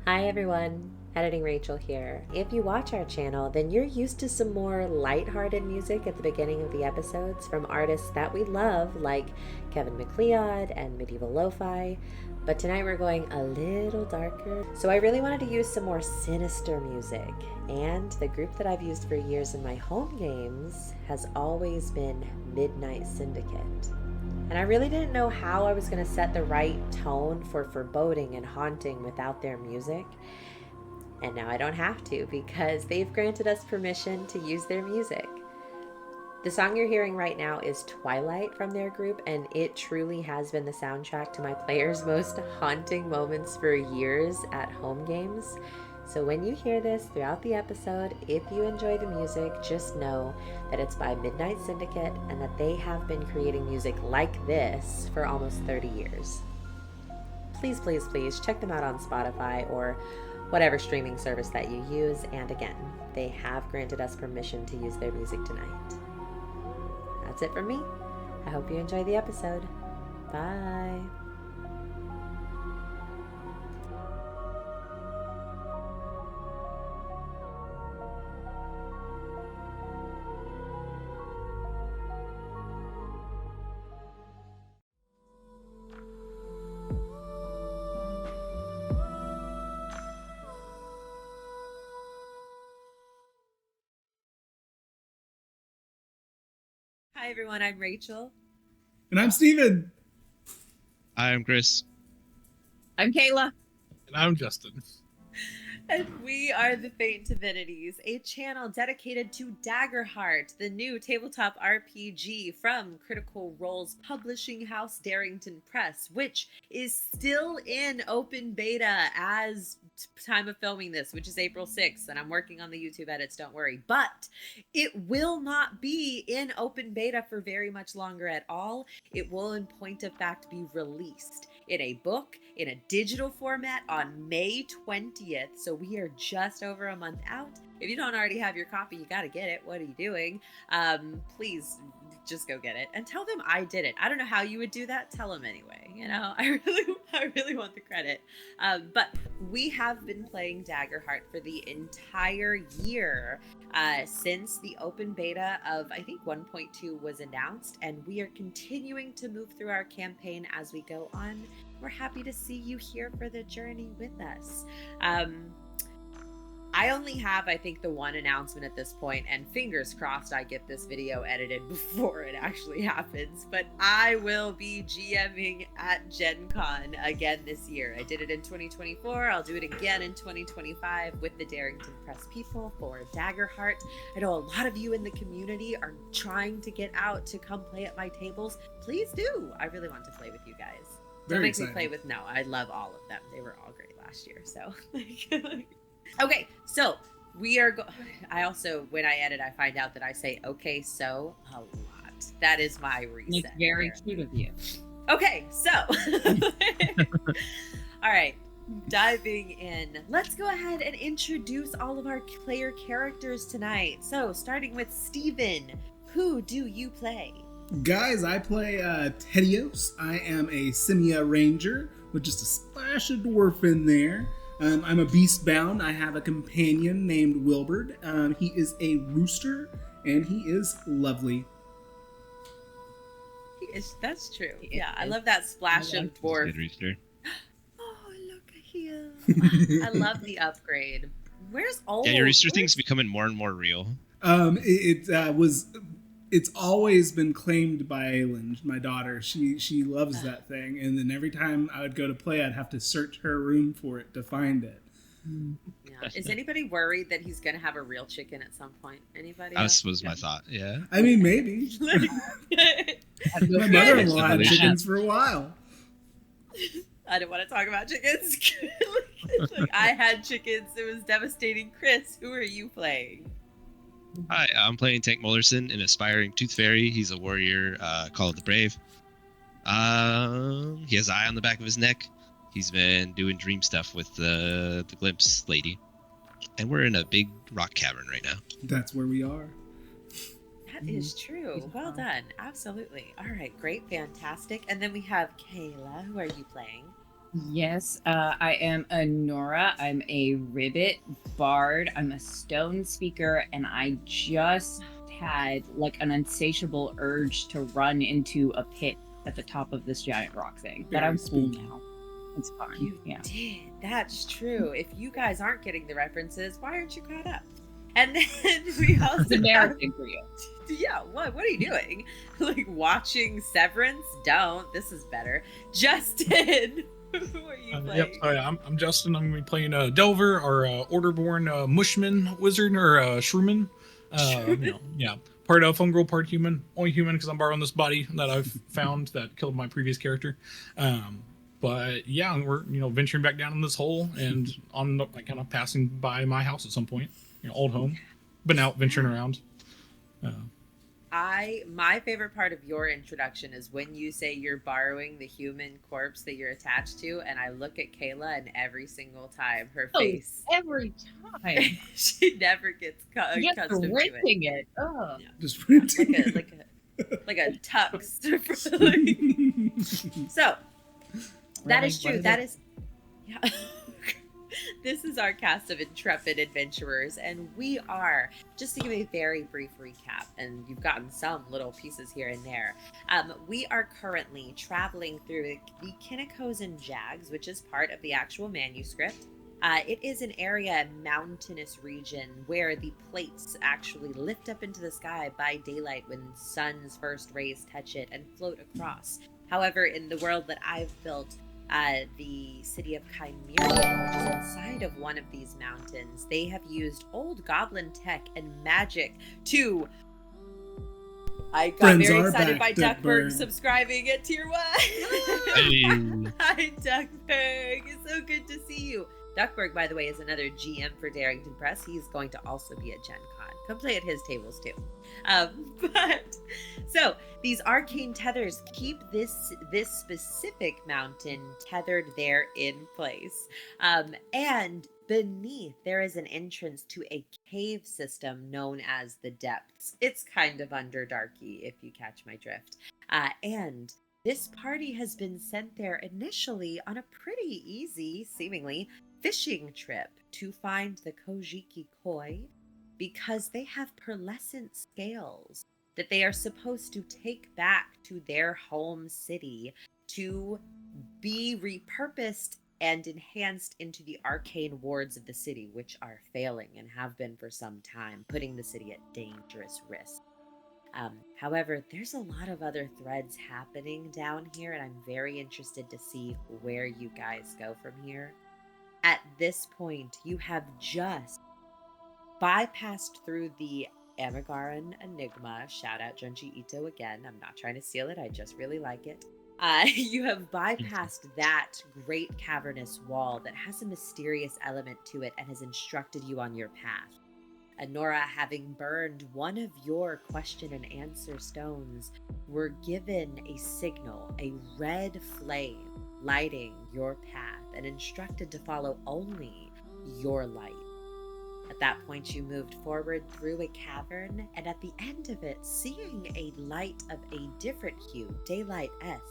Hi everyone, Editing Rachel here. If you watch our channel, then you're used to some more lighthearted music at the beginning of the episodes from artists that we love, like Kevin MacLeod and Medieval Lo-Fi. But tonight we're going a little darker. So I really wanted to use some more sinister music. And the group that I've used for years in my home games has always been Midnight Syndicate. And I really didn't know how I was going to set the right tone for foreboding and haunting without their music. And now I don't have to because they've granted us permission to use their music. The song you're hearing right now is Twilight from their group, and it truly has been the soundtrack to my players' most haunting moments for years at home games. So when you hear this throughout the episode, if you enjoy the music, just know that it's by Midnight Syndicate and that they have been creating music like this for almost 30 years. Please, please, please check them out on Spotify or whatever streaming service that you use. And again, they have granted us permission to use their music tonight. That's it from me. I hope you enjoy the episode. Bye. Hi everyone, I'm Rachel. And I'm Steven. Hi, I'm Chris. I'm Kayla. And I'm Justin. And we are the Faint Divinities, a channel dedicated to Daggerheart, the new tabletop RPG from Critical Role's publishing house Darrington Press, which is still in open beta as time of filming this, which is April 6th, and I'm working on the YouTube edits, don't worry. But it will not be in open beta for very much longer at all. It will, in point of fact, be released in a book, in a digital format on May 20th. So we are just over a month out. If you don't already have your copy, you got to get it. What are you doing? Please just go get it and tell them I did it. I don't know how you would do that. Tell them anyway. You know, I really want the credit. But we have been playing Daggerheart for the entire year since the open beta of, I think, 1.2 was announced, and we are continuing to move through our campaign as we go on. We're happy to see you here for the journey with us. I only have, I think, the one announcement at this point, and fingers crossed I get this video edited before it actually happens, but I will be GMing at Gen Con again this year. I did it in 2024. I'll do it again in 2025 with the Darrington Press people for Daggerheart. I know a lot of you in the community are trying to get out to come play at my tables. Please do. I really want to play with you guys. Don't make me play with, no, I love all of them. They were all great last year, so. Okay, so we are I also, when I edit, I find out that I say okay so a lot. That is my reason. It's very cute of you. Okay, so all right, diving in, let's go ahead and introduce all of our player characters tonight. So starting with Steven, who do you play? Guys, I play Tedios. I am a Simia Ranger with just a splash of dwarf in there. I'm a beast bound. I have a companion named Wilbert. He is a rooster, and he is lovely. He is, that's true. Yeah, I love that splash of dwarf. Good rooster. Oh, look at him. I love the upgrade. Where's all? Yeah, your rooster thing's becoming more and more real. It's always been claimed by Aylin, my daughter. She loves that thing, and then every time I would go to play, I'd have to search her room for it to find it. Yeah. Is anybody worried that he's going to have a real chicken at some point? Anybody? That was my thought, yeah. I mean, maybe. My mother-in-law had chickens for a while. I don't want to talk about chickens. Like, I had chickens. It was devastating. Chris, who are you playing? Hi, I'm playing Tank Mullerson, an aspiring Tooth Fairy. He's a warrior, Call of the Brave. He has an eye on the back of his neck. He's been doing dream stuff with the Glimpse lady. And we're in a big rock cavern right now. That's where we are. That is true. Well done. Absolutely. All right. Great. Fantastic. And then we have Kayla. Who are you playing? Yes, I am a Nora. I'm a ribbit bard. I'm a stone speaker, and I just had like an insatiable urge to run into a pit at the top of this giant rock thing. But Very I'm full spooky. now. It's fun. You Yeah. did. That's true. If you guys aren't getting the references, why aren't you caught up? And then we also It's embarrassing for you. Yeah, what are you doing? Like watching Severance? Don't. This is better. Justin, who are you playing? Yep. I'm Justin. I'm gonna be playing Delver, or Orderborn Mushman wizard, or Shrewman. Part fungal, part human. Only human because I'm borrowing this body that I've found that killed my previous character. But yeah, we're venturing back down in this hole and on like kind of passing by my house at some point. Old home. Been out venturing around. My favorite part of your introduction is when you say you're borrowing the human corpse that you're attached to, and I look at Kayla, and every single time her face, every time. she never gets accustomed to it. Oh, yeah. Just like a tux. So that is true. That is, yeah. This is our cast of intrepid adventurers, and we are, just to give a very brief recap, and you've gotten some little pieces here and there, we are currently traveling through the Kinekozan Jags, which is part of the actual manuscript. It is an area, a mountainous region, where the plates actually lift up into the sky by daylight when sun's first rays touch it and float across. However, in the world that I've built, the city of Kymerghen, which is inside of one of these mountains, they have used old goblin tech and magic to... I got very excited by Duckburg subscribing at Tier 1. Hey. Hi, Duckburg. It's so good to see you. Duckburg, by the way, is another GM for Darrington Press. He's going to also be at Gen Con. Come play at his tables, too. So these arcane tethers keep this specific mountain tethered there in place. And beneath, there is an entrance to a cave system known as the Depths. It's kind of underdarky, if you catch my drift. And this party has been sent there initially on a pretty easy, seemingly, fishing trip to find the Kojiki Koi, because they have pearlescent scales that they are supposed to take back to their home city to be repurposed and enhanced into the arcane wards of the city, which are failing and have been for some time, putting the city at dangerous risk. However, there's a lot of other threads happening down here, and I'm very interested to see where you guys go from here. At this point, you have just bypassed through the Amagaran Enigma. Shout out Junji Ito again. I'm not trying to steal it. I just really like it. You have bypassed that great cavernous wall that has a mysterious element to it and has instructed you on your path. Nora, having burned one of your question and answer stones, were given a signal, a red flame lighting your path, and instructed to follow only your light. At that point, you moved forward through a cavern, and at the end of it, seeing a light of a different hue, daylight-esque,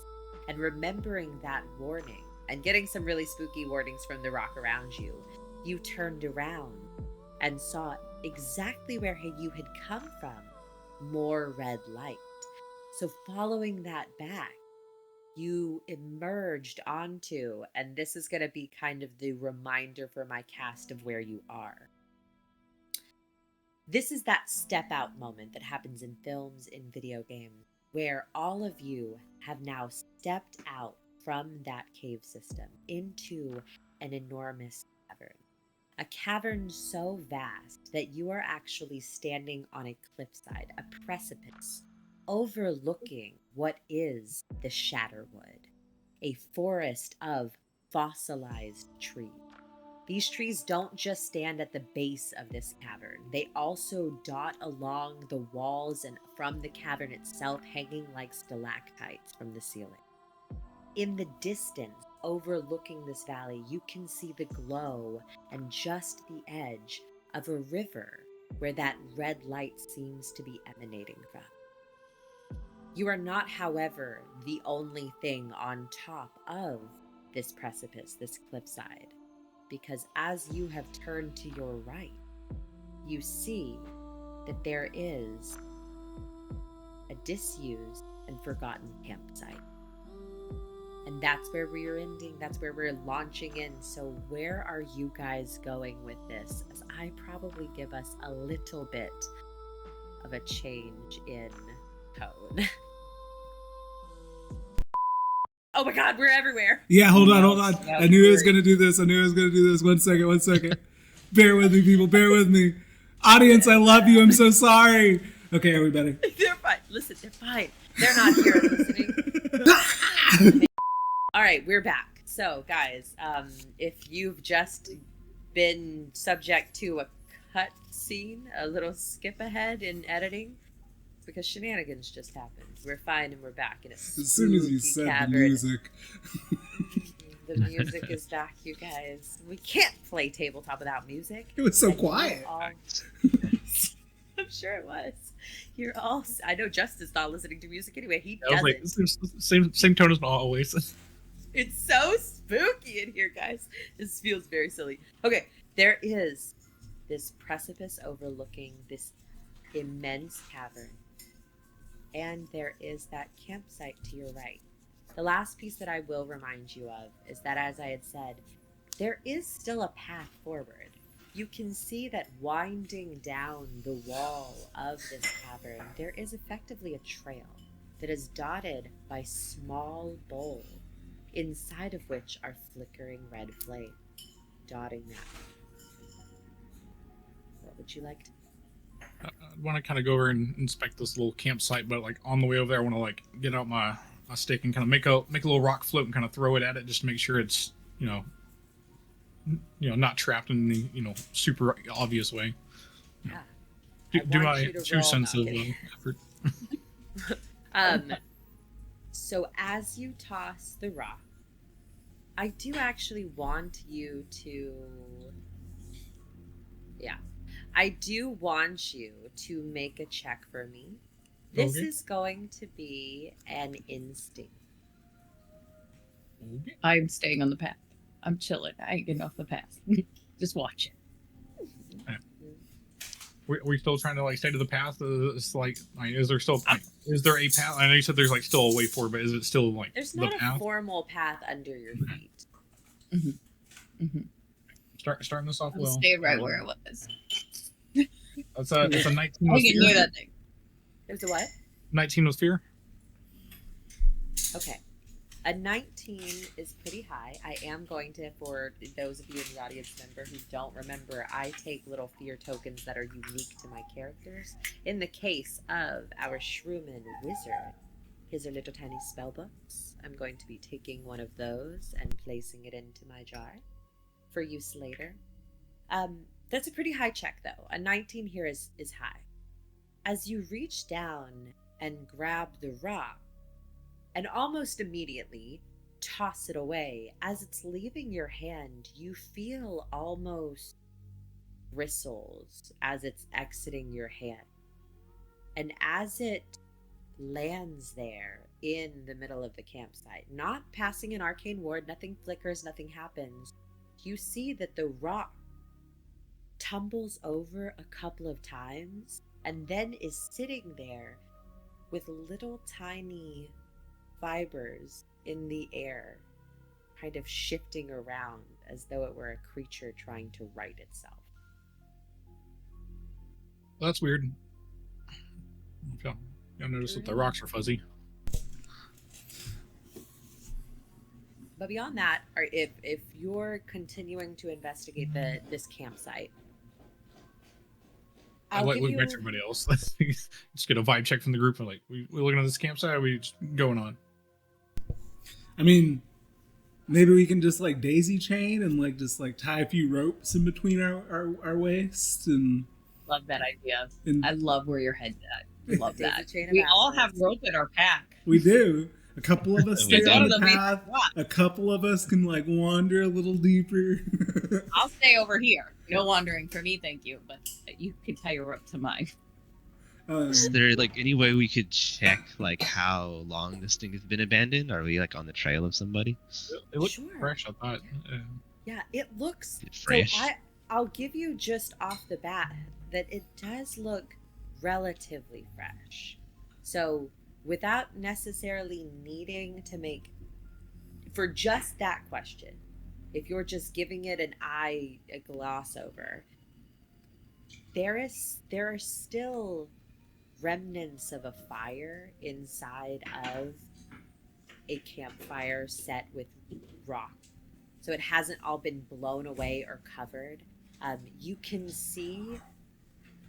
and remembering that warning, and getting some really spooky warnings from the rock around you, you turned around and saw exactly where you had come from, more red light. So following that back, you emerged onto, and this is going to be kind of the reminder for my cast of where you are. This is that step out moment that happens in films, in video games, where all of you have now stepped out from that cave system into an enormous cavern. A cavern so vast that you are actually standing on a cliffside, a precipice, overlooking what is the Shatterwood, a forest of fossilized trees. These trees don't just stand at the base of this cavern. They also dot along the walls and from the cavern itself, hanging like stalactites from the ceiling. In the distance, overlooking this valley, you can see the glow and just the edge of a river where that red light seems to be emanating from. You are not, however, the only thing on top of this precipice, this cliffside, because as you have turned to your right, you see that there is a disused and forgotten campsite. And that's where we're ending. That's where we're launching in. So where are you guys going with this? As I probably give us a little bit of a change in tone. Oh my God, we're everywhere. Yeah, hold on. Yeah, I knew I was going to do this. 1 second. Bear with me, people. Bear with me. Audience, I love you. I'm so sorry. Okay, everybody. They're fine. Listen, they're fine. They're not here listening. All right, we're back. So, guys, if you've just been subject to a cut scene, a little skip ahead in editing, it's because shenanigans just happened. We're fine and we're back in a spooky As soon as you said cavern. the music. The music is back, you guys. We can't play tabletop without music. It was so And quiet. I'm sure it was. You're all. I know Justin's not listening to music anyway. He I was doesn't. like, same tone as always. It's so spooky in here, guys. This feels very silly. Okay, there is this precipice overlooking this immense cavern. And there is that campsite to your right. The last piece that I will remind you of is that, as I had said, there is still a path forward. You can see that winding down the wall of this cavern, there is effectively a trail that is dotted by small bowls, inside of which are flickering red flames, dotting that. What would you like to do? I want to kind of go over and inspect this little campsite, but like on the way over there, I want to like get out my stick and kind of make a little rock float and kind of throw it at it just to make sure it's not trapped in the super obvious way. Yeah. Do my 2 cents of effort. So as you toss the rock, I do actually want you to... Yeah. I do want you to make a check for me. This Okay. is going to be an instinct. Okay. I'm staying on the path. I'm chilling. I ain't getting off the path. Just watch it. We still trying to like stay to the path? It's like is there still is there a path? I know you said there's like still a way forward, but is it still like There's the not a path? formal path under your feet. Starting this off I'm well. staying right where I was. It's a 19 I with get fear. near that thing. There's a what? 19 with fear. Okay. A 19 is pretty high. I am going to, for those of you in the audience member who don't remember, I take little fear tokens that are unique to my characters. In the case of our Shrewman Wizard, his are little tiny spell books. I'm going to be taking one of those and placing it into my jar for use later. That's a pretty high check, though. A 19 here is high. As you reach down and grab the rock, and almost immediately toss it away, as it's leaving your hand, you feel almost bristles as it's exiting your hand. And as it lands there in the middle of the campsite, not passing an arcane ward, nothing flickers, nothing happens, you see that the rock tumbles over a couple of times and then is sitting there with little tiny fibers in the air, kind of shifting around as though it were a creature trying to right itself. That's weird. You'll notice that the rocks are fuzzy. But beyond that, or if you're continuing to investigate this campsite, I like looking at everybody else. Just get a vibe check from the group. And like, we looking at this campsite. Or are we just going on? I mean, maybe we can just like daisy chain and like just like tie a few ropes in between our waists and. Love that idea. And I love where your head's at. Love Daisy that. chain of We all have assholes. rope in our pack. we do. A couple of us We stay do. on the One of them path. ain't rock. A couple of us can like wander a little deeper. I'll stay over here. No wandering for me, thank you. But you can tie your rope to mine. Is there like any way we could check like how long this thing has been abandoned? Are we like on the trail of somebody? It looks Sure. fresh, I thought. Yeah, it looks Is it fresh? So I'll give you just off the bat that it does look relatively fresh. So without necessarily needing to make, for just that question, if you're just giving it a gloss over, there are still remnants of a fire inside of a campfire set with rock. So it hasn't all been blown away or covered. You can see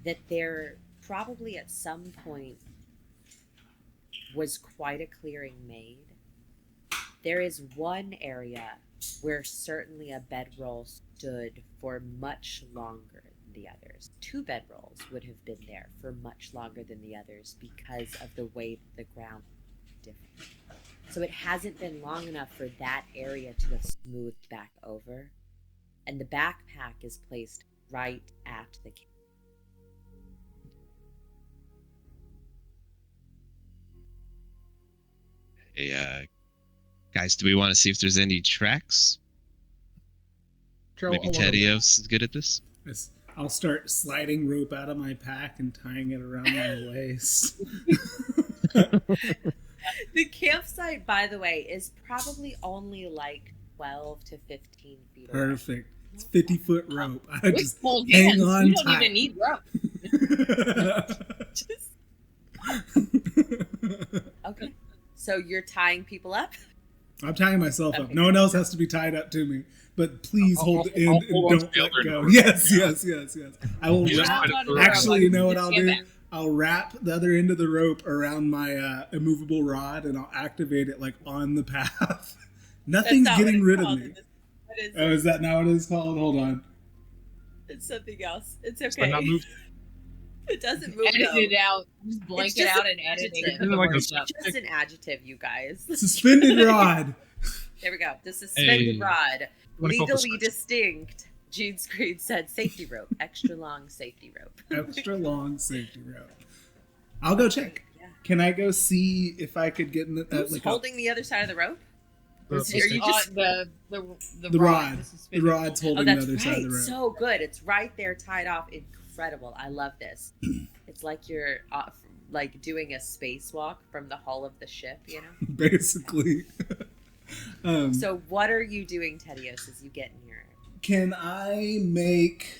that there probably at some point was quite a clearing made. There is one area where certainly a bedroll stood for much longer than the others. 2 bedrolls would have been there for much longer than the others because of the way the ground is different. So it hasn't been long enough for that area to have smoothed back over. And the backpack is placed right at the camp. Hey, guys, do we want to see if there's any tracks? Maybe Tedios is good at this. Yes. I'll start sliding rope out of my pack and tying it around my waist. The campsite, by the way, is probably only like 12 to 15 feet away. Perfect. It's 50-foot rope. I With just full hang hands, on you don't tight. even need rope. Okay. So you're tying people up? I'm tying myself up. Okay. No one else has to be tied up to me. But please hold the I'll end hold and on to don't the let other go. end. Yes. I will You just wrap. tied it to the Actually, you know what Just I'll get do? back. I'll wrap the other end of the rope around my immovable rod, and I'll activate it like on the path. Nothing's That's not getting what rid it's of called. me. What is Oh, it? is that not what it's called? Hold on. It's something else. It's But okay. not move. It doesn't move. Edit though. it out. Just blank It's it just out an and edit it. adjective. and put Like a words up. It's just an adjective, you guys. Suspended rod. There we go. The suspended Hey. rod. What do you call this? Legally distinct. Gene Screed said safety rope. Extra long safety rope. Extra long safety rope. I'll go check. Yeah. Can I go see if I could get in the, Who's like holding the other side of the rope? The Are you just- the the rod? The suspended rod's Oh, holding the that's other side of right. the rope. So good. It's right there tied off. Incredible. I love this. It's like you're like doing a spacewalk from the hull of the ship, you know? Basically. So what are you doing, Tedios, as you get in here? Can I make?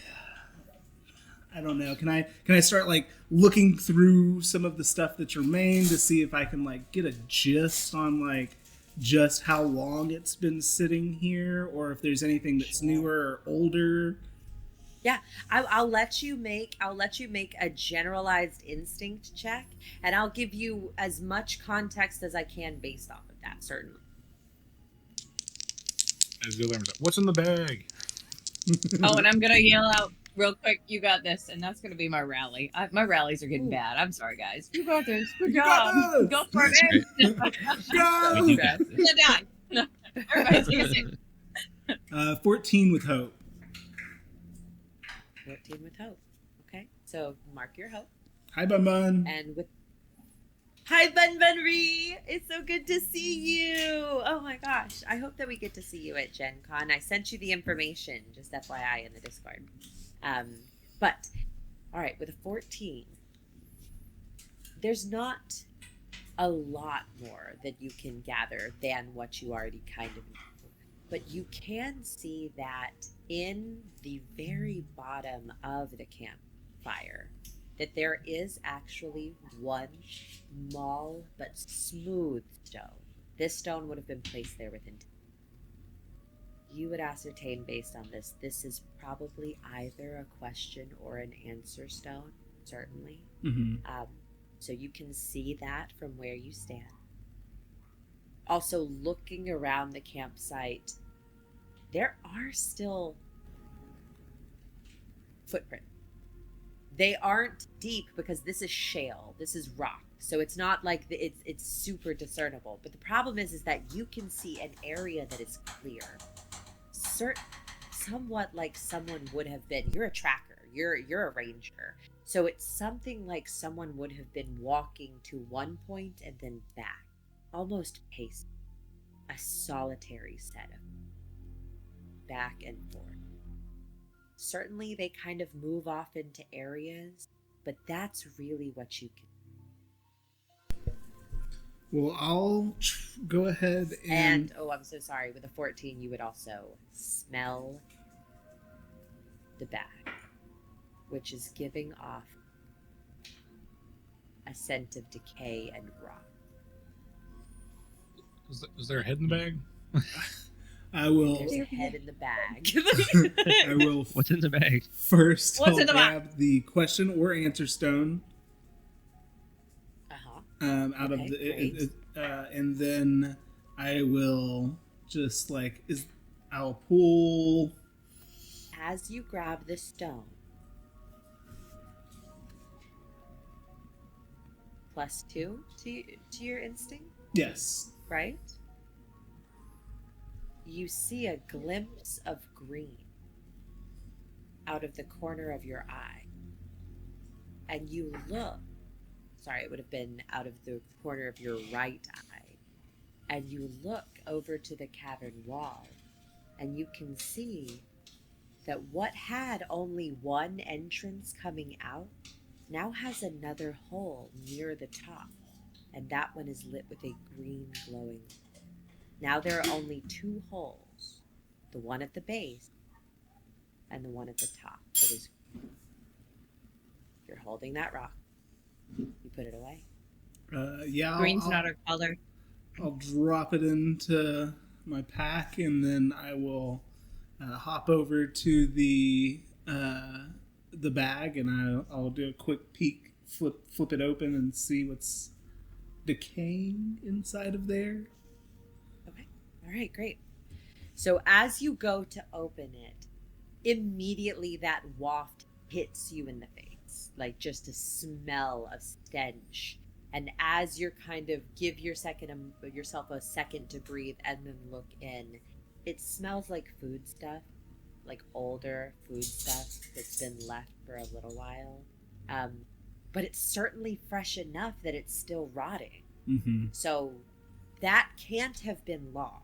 I don't know. Can I start like looking through some of the stuff that's remained to see if I can like get a gist on like just how long it's been sitting here, or if there's anything that's newer or older? Yeah, I'll let you make a generalized instinct check, and I'll give you as much context as I can based off of that. Certainly. As the other one's like, what's in the bag? Oh, and I'm gonna yell out real quick, "You got this!" And that's gonna be my rally. My rallies are getting Ooh. bad. I'm sorry, guys. You got this. Good You got job. this. Go for That's it. Go! We do got this. Gonna die. No. Everybody's gonna say, 14 with hope. 14 with hope. Okay, so mark your hope, Hi, Bun Bun. and with. Hi, Bun Bunry! It's so good to see you! Oh my gosh, I hope that we get to see you at Gen Con. I sent you the information, just FYI, in the Discord. But, alright, with a 14, there's not a lot more that you can gather than what you already kind of know. But you can see that in the very bottom of the campfire, that there is actually one small but smooth stone. This stone would have been placed there within. You would ascertain based on this is probably either a question or an answer stone, certainly. Mm-hmm. So you can see that from where you stand. Also, looking around the campsite, there are still footprints. They aren't deep because this is shale. This is rock. So it's not like it's super discernible. But the problem is that you can see an area that is clear. Somewhat like someone would have been. You're a tracker. You're a ranger. So it's something like someone would have been walking to one point and then back, almost pacing, a solitary set of back and forth. Certainly they kind of move off into areas, but that's really what you can. Well, I'll go ahead and... oh, I'm so sorry. With a 14, you would also smell the bag, which is giving off a scent of decay and rot. Is there a head in the bag? I will... There's a head in the bag. I will... What's in the bag? First, What's I'll in the bag? grab the question or answer stone. Out Okay, of the... and then I will just, like... I'll pull... As you grab the stone, +2 to your instinct, Yes. right? You see a glimpse of green out of the corner of your eye. And you look, sorry, it would have been out of the corner of your right eye. And you look over to the cavern wall, and you can see that what had only one entrance coming out now has another hole near the top, and that one is lit with a green glowing. Now there are only 2 holes, the one at the base and the one at the top that is. You're holding that rock. You put it away. Yeah. Green's not our color. I'll drop it into my pack, and then I will hop over to the bag, and I'll do a quick peek, flip it open, and see what's decaying inside of there. Okay. All right, great. So as you go to open it, immediately that waft hits you in the face, like just a smell of stench. And as you're kind of give yourself a second to breathe and then look in, it smells like food stuff, like older food stuff that's been left for a little while. But it's certainly fresh enough that it's still rotting. Mm-hmm. So that can't have been long.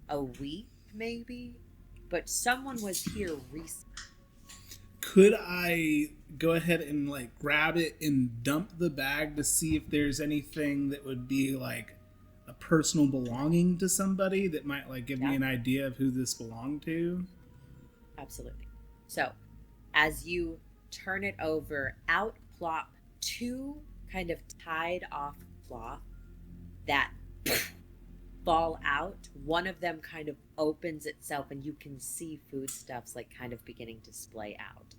A week, maybe? But someone was here recently. Could I go ahead and like grab it and dump the bag to see if there's anything that would be like a personal belonging to somebody that might like give me an idea of who this belonged to? Absolutely. So as you turn it over, out plop 2 kind of tied off cloth that fall out. One of them kind of opens itself, and you can see foodstuffs like kind of beginning to splay out.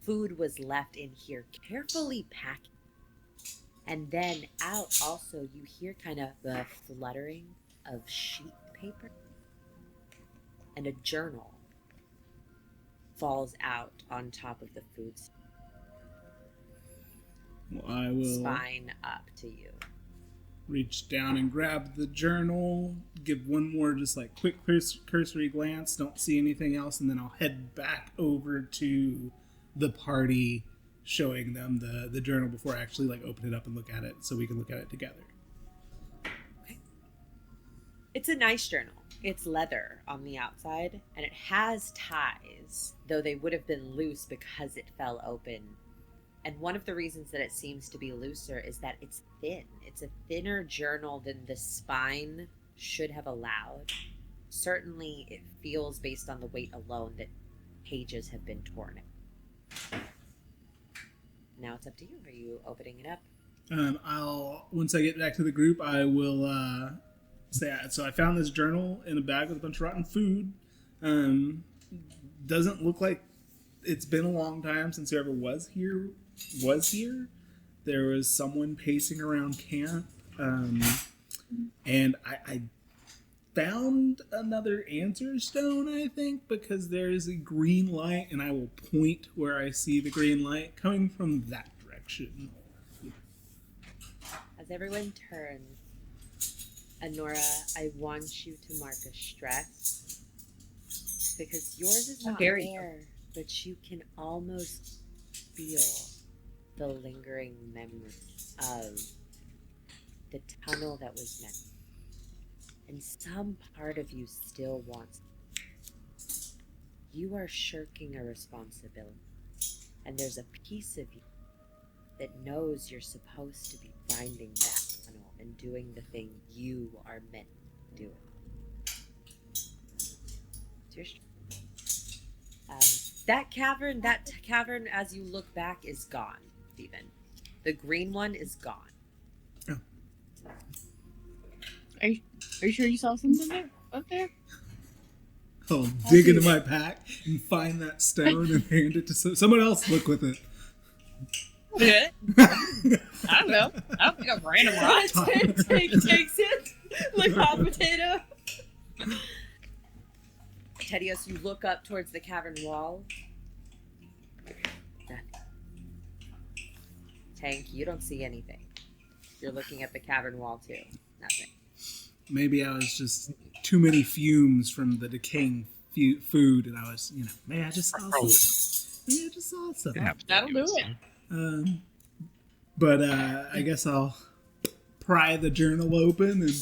Food was left in here, carefully packed. And then out also, you hear kind of the fluttering of sheet paper. And a journal falls out on top of the food. Well, I will Spine up to you. reach down and grab the journal, give one more just like quick cursory glance, don't see anything else, and then I'll head back over to the party, showing them the journal before I actually like open it up and look at it, so we can look at it together. Okay. It's a nice journal. It's leather on the outside, and it has ties, though they would have been loose because it fell open. And one of the reasons that it seems to be looser is that it's thin. It's a thinner journal than the spine should have allowed. Certainly, it feels, based on the weight alone, that pages have been torn out. Now it's up to you. Are you opening it up? Once I get back to the group, I will say, so I found this journal in a bag with a bunch of rotten food. Doesn't look like it's been a long time since whoever was here. There was someone pacing around camp, and I found another answer stone, I think, because there is a green light, and I will point where I see the green light coming from that direction. As everyone turns, Anora, I want you to mark a stress, because yours is not Very. there, but you can almost feel the lingering memory of the tunnel that was meant. And some part of you still wants. You are shirking a responsibility. And there's a piece of you that knows you're supposed to be finding that tunnel and doing the thing you are meant to do. It's your that cavern, as you look back, is gone, Stephen. The green one is gone. Oh. Are you sure you saw something there? Up there? I'll dig into my pack and find that stone and hand it to someone else. Look with it. Yeah. I don't know. I don't think I'm random rock. Takes it like hot potato. Tedious, you look up towards the cavern wall. Nothing. Tank, you don't see anything. You're looking at the cavern wall too. Nothing. Maybe I was just too many fumes from the decaying food, and I was, maybe I just saw something. Maybe I just saw something. That'll do it. But I guess I'll pry the journal open, and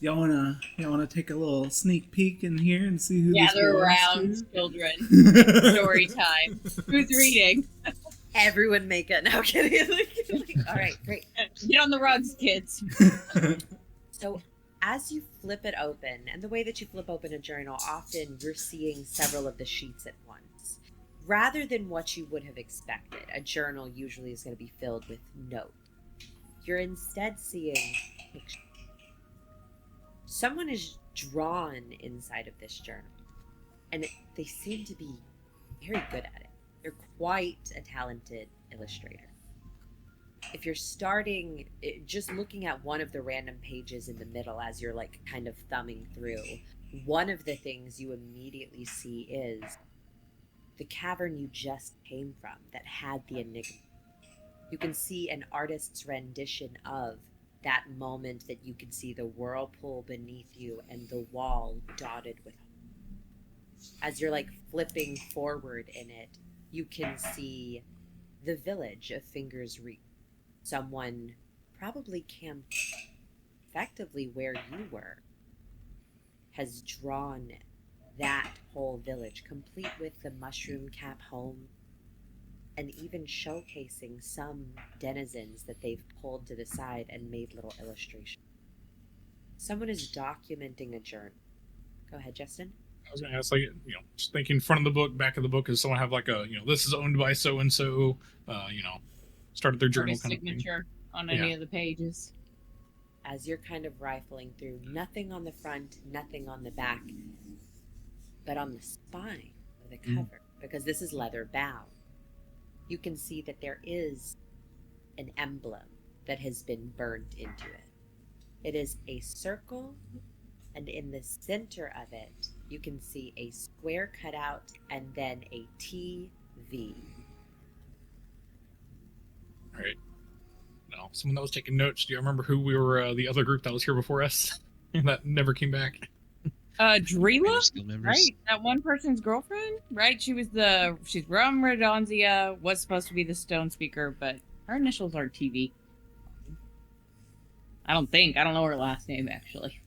y'all wanna take a little sneak peek in here and see who this Gather belongs around, to? children. Story time. Who's reading? Everyone make it. No kidding. All right, great. Get on the rugs, kids. So as you flip it open, and the way that you flip open a journal, often you're seeing several of the sheets at once. Rather than what you would have expected, a journal usually is going to be filled with notes. You're instead seeing pictures. Someone is drawn inside of this journal, and they seem to be very good at it. They're quite a talented illustrator. If you're starting, just looking at one of the random pages in the middle as you're like kind of thumbing through, one of the things you immediately see is the cavern you just came from that had the enigma. You can see an artist's rendition of that moment that you can see the whirlpool beneath you and the wall dotted with. As you're like flipping forward in it, you can see the village of Fingers Reach. Someone probably camped effectively where you were has drawn that whole village, complete with the mushroom cap home, and even showcasing some denizens that they've pulled to the side and made little illustrations. Someone is documenting a journey. Go ahead, Justin. I was going to ask, just thinking front of the book, back of the book, does someone have like a, this is owned by so-and-so, started their journal kind of thing? Signature on any of the pages. As you're kind of rifling through, nothing on the front, nothing on the back, but on the spine of the cover, because this is leather bound, you can see that there is an emblem that has been burned into it. It is a circle, and in the center of it, you can see a square cutout and then a TV. All right. No, someone that was taking notes. Do you remember who we were, the other group that was here before us? That never came back. Dreela? Right? That one person's girlfriend? Right? She's from Redonzia, was supposed to be the stone speaker, but her initials are TV. I don't know her last name, actually.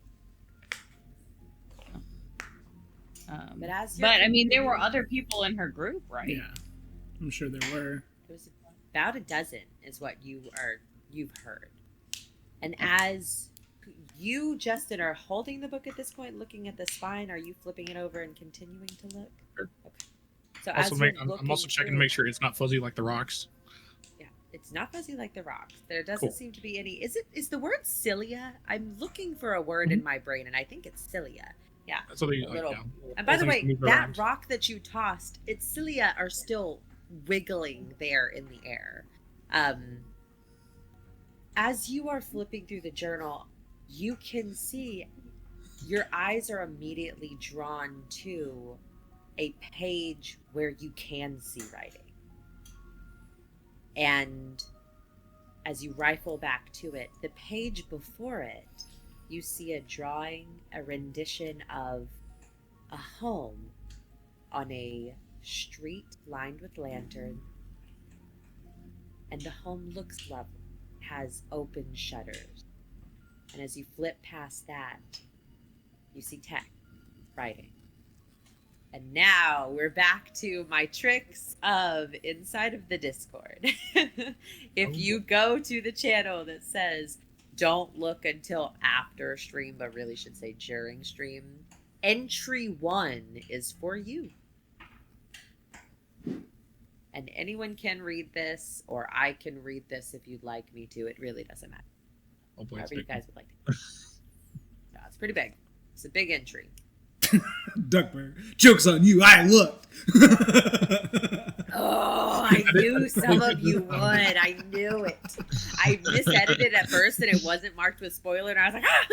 But I mean, there were other people in her group, right? Yeah, I'm sure there were. It was about a dozen, is what you've heard. And as you, Justin, are holding the book at this point, looking at the spine, are you flipping it over and continuing to look? Sure. Okay. So I'm also checking to make sure it's not fuzzy like the rocks. Yeah, it's not fuzzy like the rocks. There doesn't seem to be any. Is the word cilia? I'm looking for a word in my brain, and I think it's cilia. Yeah. That's what they, and by the way, that rock that you tossed, its cilia are still wiggling there in the air. As you are flipping through the journal, you can see your eyes are immediately drawn to a page where you can see writing. And as you rifle back to it, the page before it, you see a drawing, a rendition of a home on a street lined with lanterns. And the home looks lovely, has open shutters. And as you flip past that, you see text writing. And now we're back to my tricks of inside of the Discord. If you go to the channel that says, don't look until after stream, but really should say during stream, entry 1 is for you. And anyone can read this, or I can read this if you'd like me to. It really doesn't matter. However you guys would like to. No, it's pretty big. It's a big entry. Duckburg, joke's on you. I looked. Oh, I knew some of you would. I knew it. I misedited at first, and it wasn't marked with spoiler, and I was like, ah!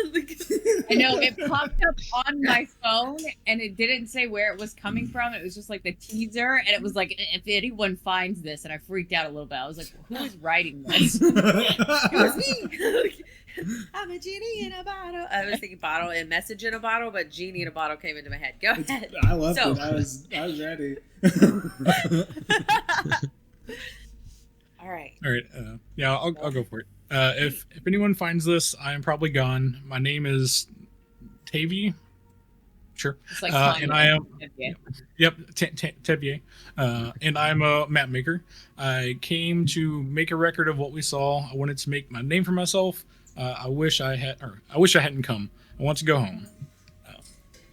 I know, it popped up on my phone, and it didn't say where it was coming from. It was just like the teaser, and it was like, if anyone finds this, and I freaked out a little bit. I was like, who is writing this? It was me. I'm a genie in a bottle. I was thinking bottle and message in a bottle, but genie in a bottle came into my head. Go ahead. I loved it. I was ready. All right. Yeah, I'll go for it. If anyone finds this, I am probably gone. My name is Tavy. Sure. It's like and I am. Yep, Tevier. And I'm a mapmaker. I came to make a record of what we saw. I wanted to make my name for myself. I wish I hadn't come. I want to go home.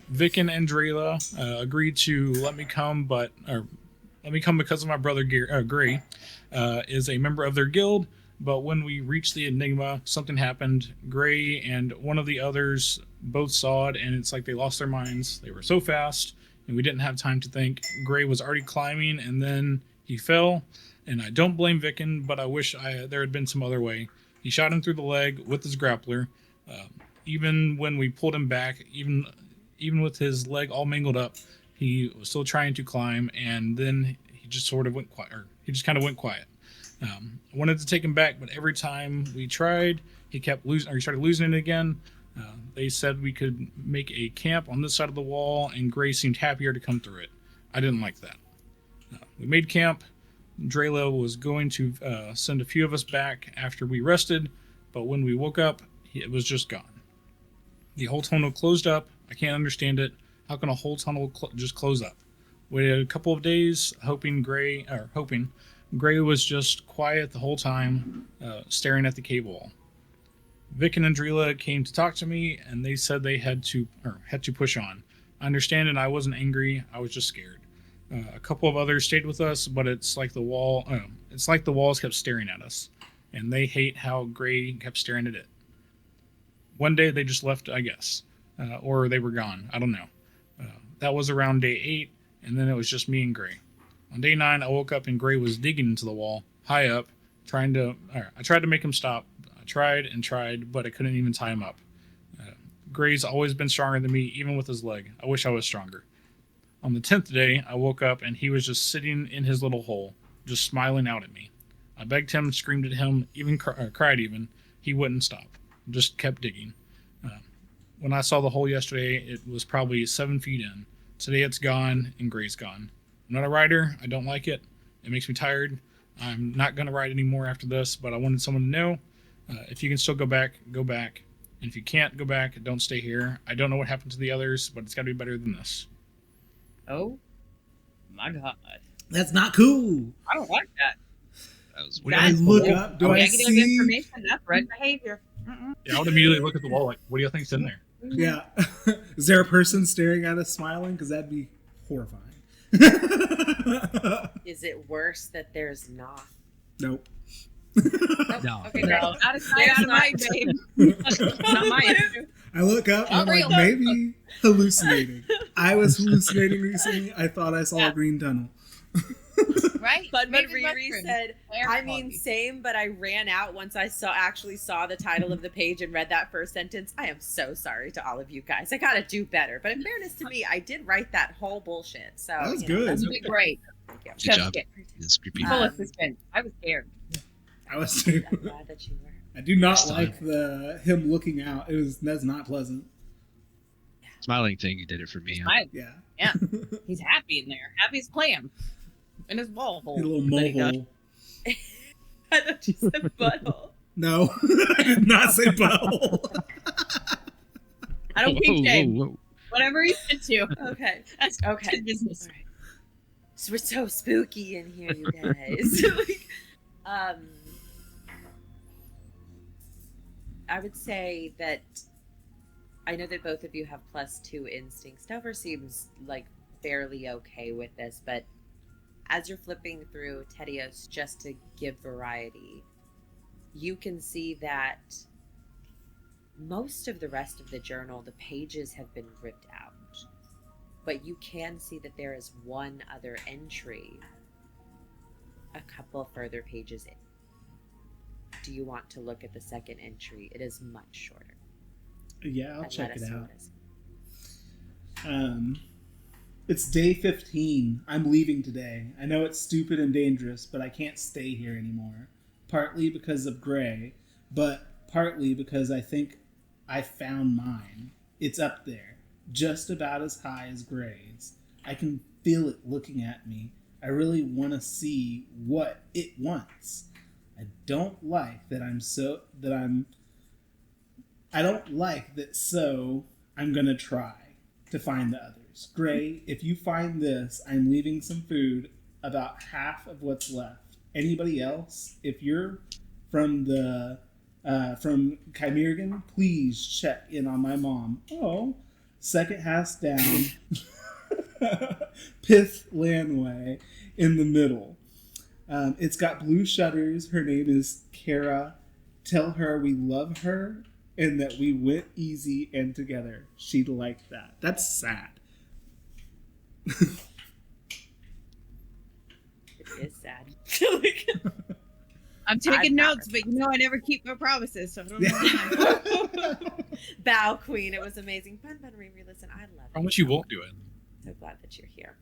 Vic and Andrela agreed to let me come, because of my brother Gray is a member of their guild. But when we reached the Enigma, something happened. Gray and one of the others both saw it, and it's like they lost their minds. They were so fast, and we didn't have time to think. Gray was already climbing, and then he fell. And I don't blame Vicken, but I wish there had been some other way. He shot him through the leg with his grappler. Even when we pulled him back, even with his leg all mangled up, he was still trying to climb, and then he just sort of went quiet. He just kind of went quiet. I wanted to take him back, but every time we tried, he kept losing, or he started losing it again. They said we could make a camp on this side of the wall, and Gray seemed happier to come through it. I didn't like that. We made camp. Drelo was going to send a few of us back after we rested, but when we woke up, it was just gone. The whole tunnel closed up. I can't understand it. How can a whole tunnel just close up? Waited a couple of days, hoping Gray was just quiet the whole time, staring at the cave wall. Vic and Andrela came to talk to me, and they said they had to push on. I understand, and I wasn't angry. I was just scared. A couple of others stayed with us, but it's like the walls kept staring at us, and they hate how Gray kept staring at it. One day they just left, I guess, or they were gone. I don't know. That was around day 8, and then it was just me and Gray. On day 9, I woke up and Gray was digging into the wall, high up, I tried to make him stop. I tried and tried, but I couldn't even tie him up. Gray's always been stronger than me, even with his leg. I wish I was stronger. On the 10th day, I woke up and he was just sitting in his little hole, just smiling out at me. I begged him, screamed at him, even cried even. He wouldn't stop, just kept digging. When I saw the hole yesterday, it was probably 7 feet in. Today it's gone, and Gray's gone. I'm not a rider. I don't like it. It makes me tired. I'm not going to ride anymore after this, but I wanted someone to know. If you can still go back, go back. And if you can't go back, don't stay here. I don't know what happened to the others, but it's got to be better than this. Oh, my God. That's not cool. I don't like that. That was I look up. Do I Negative see? information. That's red behavior. Yeah, I would immediately look at the wall like, what do you think's in there? Yeah. Is there a person staring at us smiling? Because that'd be horrifying. Is it worse that there's not? Nope. No. Okay, no. Out of sight, out of mind, babe. Not my issue. I look up and I'm like, maybe hallucinating. I was hallucinating recently. I thought I saw a green tunnel. Right? But Riri said, I mean, same, but I ran out once I actually saw the title of the page and read that first sentence. I am so sorry to all of you guys. I gotta do better. But in fairness to me, I did write that whole bullshit. So that was good. That's great. Thank you. Good job. It's creepy. Full assistant. I was scared. I was too. I'm glad that you were. I do not like him looking out. That's not pleasant. Smiling thing, you did it for me. Yeah. Yeah. He's happy in there. Happy as clam. In his wall hole. A little mole hole. I thought you said butthole. No, I did not say butthole. I don't think shame. Whoa. Whatever you said to. Okay. That's Okay. good business. All right. So we're so spooky in here, you guys. Like, I would say that I know that both of you have +2 instincts. Dover seems like fairly okay with this, but as you're flipping through Tedios, just to give variety, you can see that most of the rest of the journal, the pages have been ripped out. But you can see that there is one other entry a couple further pages in. Do you want to look at the second entry? It is much shorter. Yeah, I'll And check let it us know out. what it is. It's day 15. I'm leaving today. I know it's stupid and dangerous, but I can't stay here anymore. Partly because of Gray, but partly because I think I found mine. It's up there, just about as high as Gray's. I can feel it looking at me. I really want to see what it wants. I don't like that I'm gonna try to find the others. Gray, if you find this, I'm leaving some food, about half of what's left. Anybody else, if you're from Kymerghen, please check in on my mom. Oh, second house down. Pith Landway in the middle. It's got blue shutters. Her name is Kara. Tell her we love her and that we went easy and together. She'd like that. That's sad. It is sad. I'm taking I'm not notes, but you know I never keep my promises, so I don't know. why. Bow Queen, it was amazing. Fun, Riri. Listen, I love Promise it. you won't do it. So glad that you're here.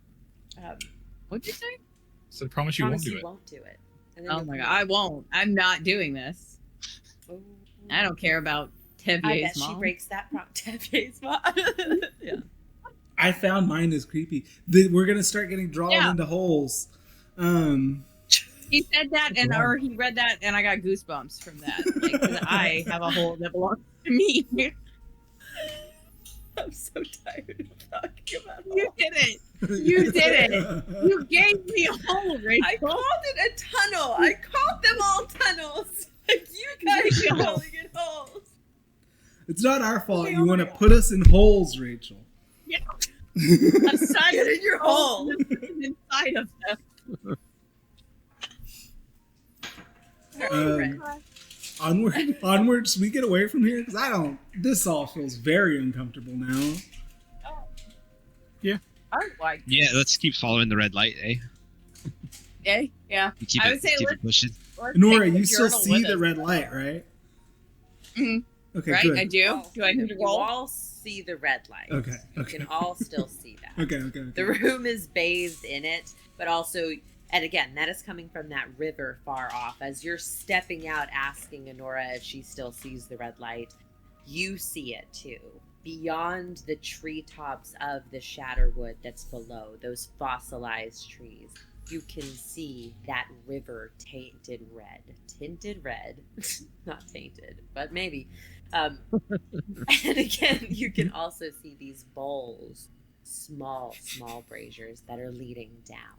What'd you say? So promise you won't Promise do you it. won't do it. And then Oh you'll my do god, it. I won't. I'm not doing this. Oh. I don't care about I bet Tevye's she mom. breaks that Tevye's mom. Yeah. I found mine is creepy. We're gonna start getting drawn Yeah. into holes. He said that, or he read that, and I got goosebumps from that. Like, 'cause I have a hole that belongs to me. I'm so tired of talking about You did it. You did it. You gave me a hole, Rachel. I called it a tunnel. I called them all tunnels. Like, you guys are calling it holes. It's not our fault. Okay, You oh want to my God. put us in holes, Rachel. Yeah. Aside get in your hole. Inside of them. Onward. Should we get away from here? Because this all feels very uncomfortable now. I like. Yeah, let's keep following the red light, eh? Yeah. You keep I it, would say keep let's- it pushing. Let's Nora, take the you still journal see with the us. red light, right? Mhm. Okay, Right? good. I do. Do I need to You roll? all see the red light. Okay, You okay. can all still see that. Okay. The room is bathed in it, but also, and again, that is coming from that river far off. As you're stepping out asking Honora if she still sees the red light, you see it too. Beyond the treetops of the Shatterwood that's below, those fossilized trees, you can see that river tinted red. Tinted red. Not tainted, but maybe. And again, you can also see these bowls, small braziers that are leading down.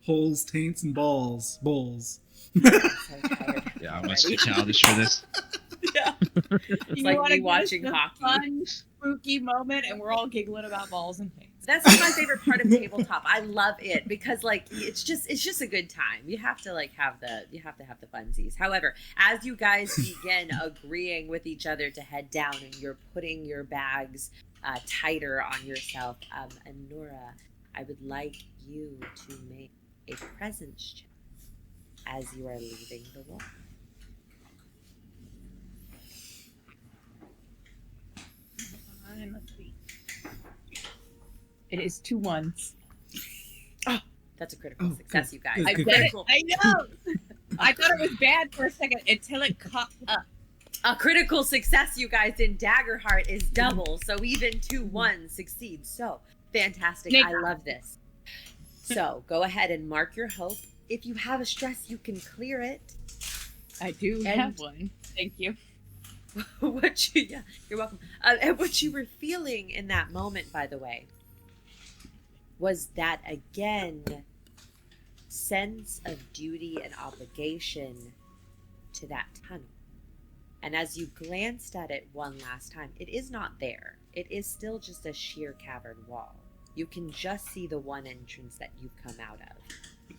Holes, taints, and balls. Bowls. I'm so tired. Yeah, I must be already. childish for this. Yeah. You like wanna me give watching us a hockey. Fun, spooky moment, and we're all giggling about balls and things. That's my favorite part of tabletop. I love it because like it's just a good time. You have to have the funsies. However, as you guys begin agreeing with each other to head down and you're putting your bags tighter on yourself, and Nora, I would like you to make a presence check as you are leaving the wall. Let's see. It is 2 1s. That's a critical Oh, success, good, you guys. good, I good, bet good. it. I know. I thought it was bad for a second until it caught up. A critical success, you guys, in Daggerheart is double, so even 2 1s succeed. So fantastic. I love this. So go ahead and mark your hope if you have a stress, you can clear it. I do have one. Thank you. Yeah, you're welcome. And what you were feeling in that moment, by the way, was that again sense of duty and obligation to that tunnel. And as you glanced at it one last time, it is not there. It is still just a sheer cavern wall. You can just see the one entrance that you've come out of.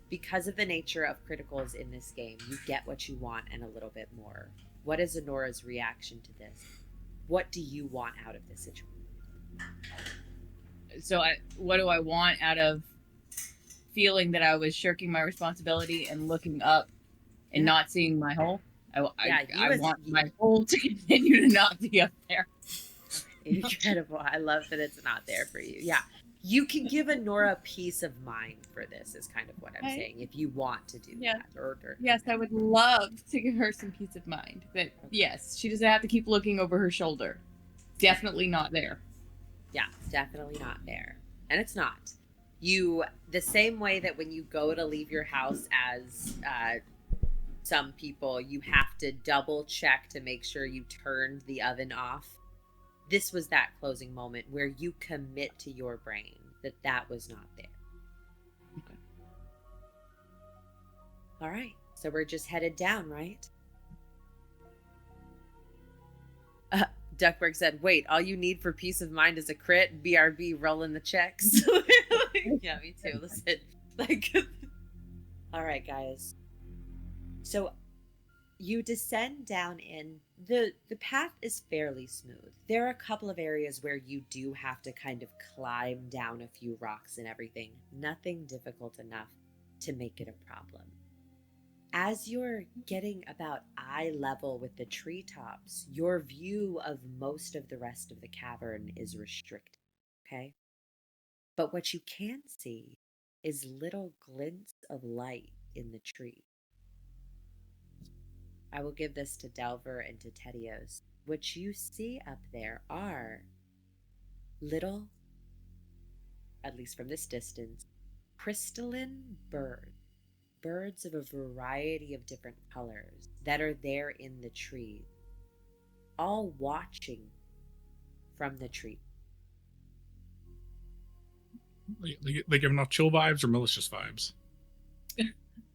Because of the nature of criticals in this game, you get what you want and a little bit more. What is Honora's reaction to this? What do you want out of this situation? So what do I want out of feeling that I was shirking my responsibility and looking up and not seeing my hole? I want my hole to continue to not be up there. Incredible. I love that it's not there for you. Yeah. You can give Honora peace of mind for this, is kind of what I'm saying, if you want to do that. Yes, I would love to give her some peace of mind. But yes, she doesn't have to keep looking over her shoulder. Definitely not there. Yeah, definitely not there. And it's not. The same way that when you go to leave your house as some people, you have to double check to make sure you turned the oven off. This was that closing moment where you commit to your brain that was not there. Okay. All right. So we're just headed down, right? Duckburg said, wait, all you need for peace of mind is a crit. BRB rolling the checks. Yeah, me too. Listen, all right, guys. So you descend down in the path is fairly smooth. There are a couple of areas where you do have to kind of climb down a few rocks and everything. Nothing difficult enough to make it a problem. As you're getting about eye level with the treetops, your view of most of the rest of the cavern is restricted, okay? But what you can see is little glints of light in the tree. I will give this to Delver and to Tedios. What you see up there are little, at least from this distance, crystalline birds of a variety of different colors that are there in the tree, all watching from the tree. They giving off chill vibes or malicious vibes?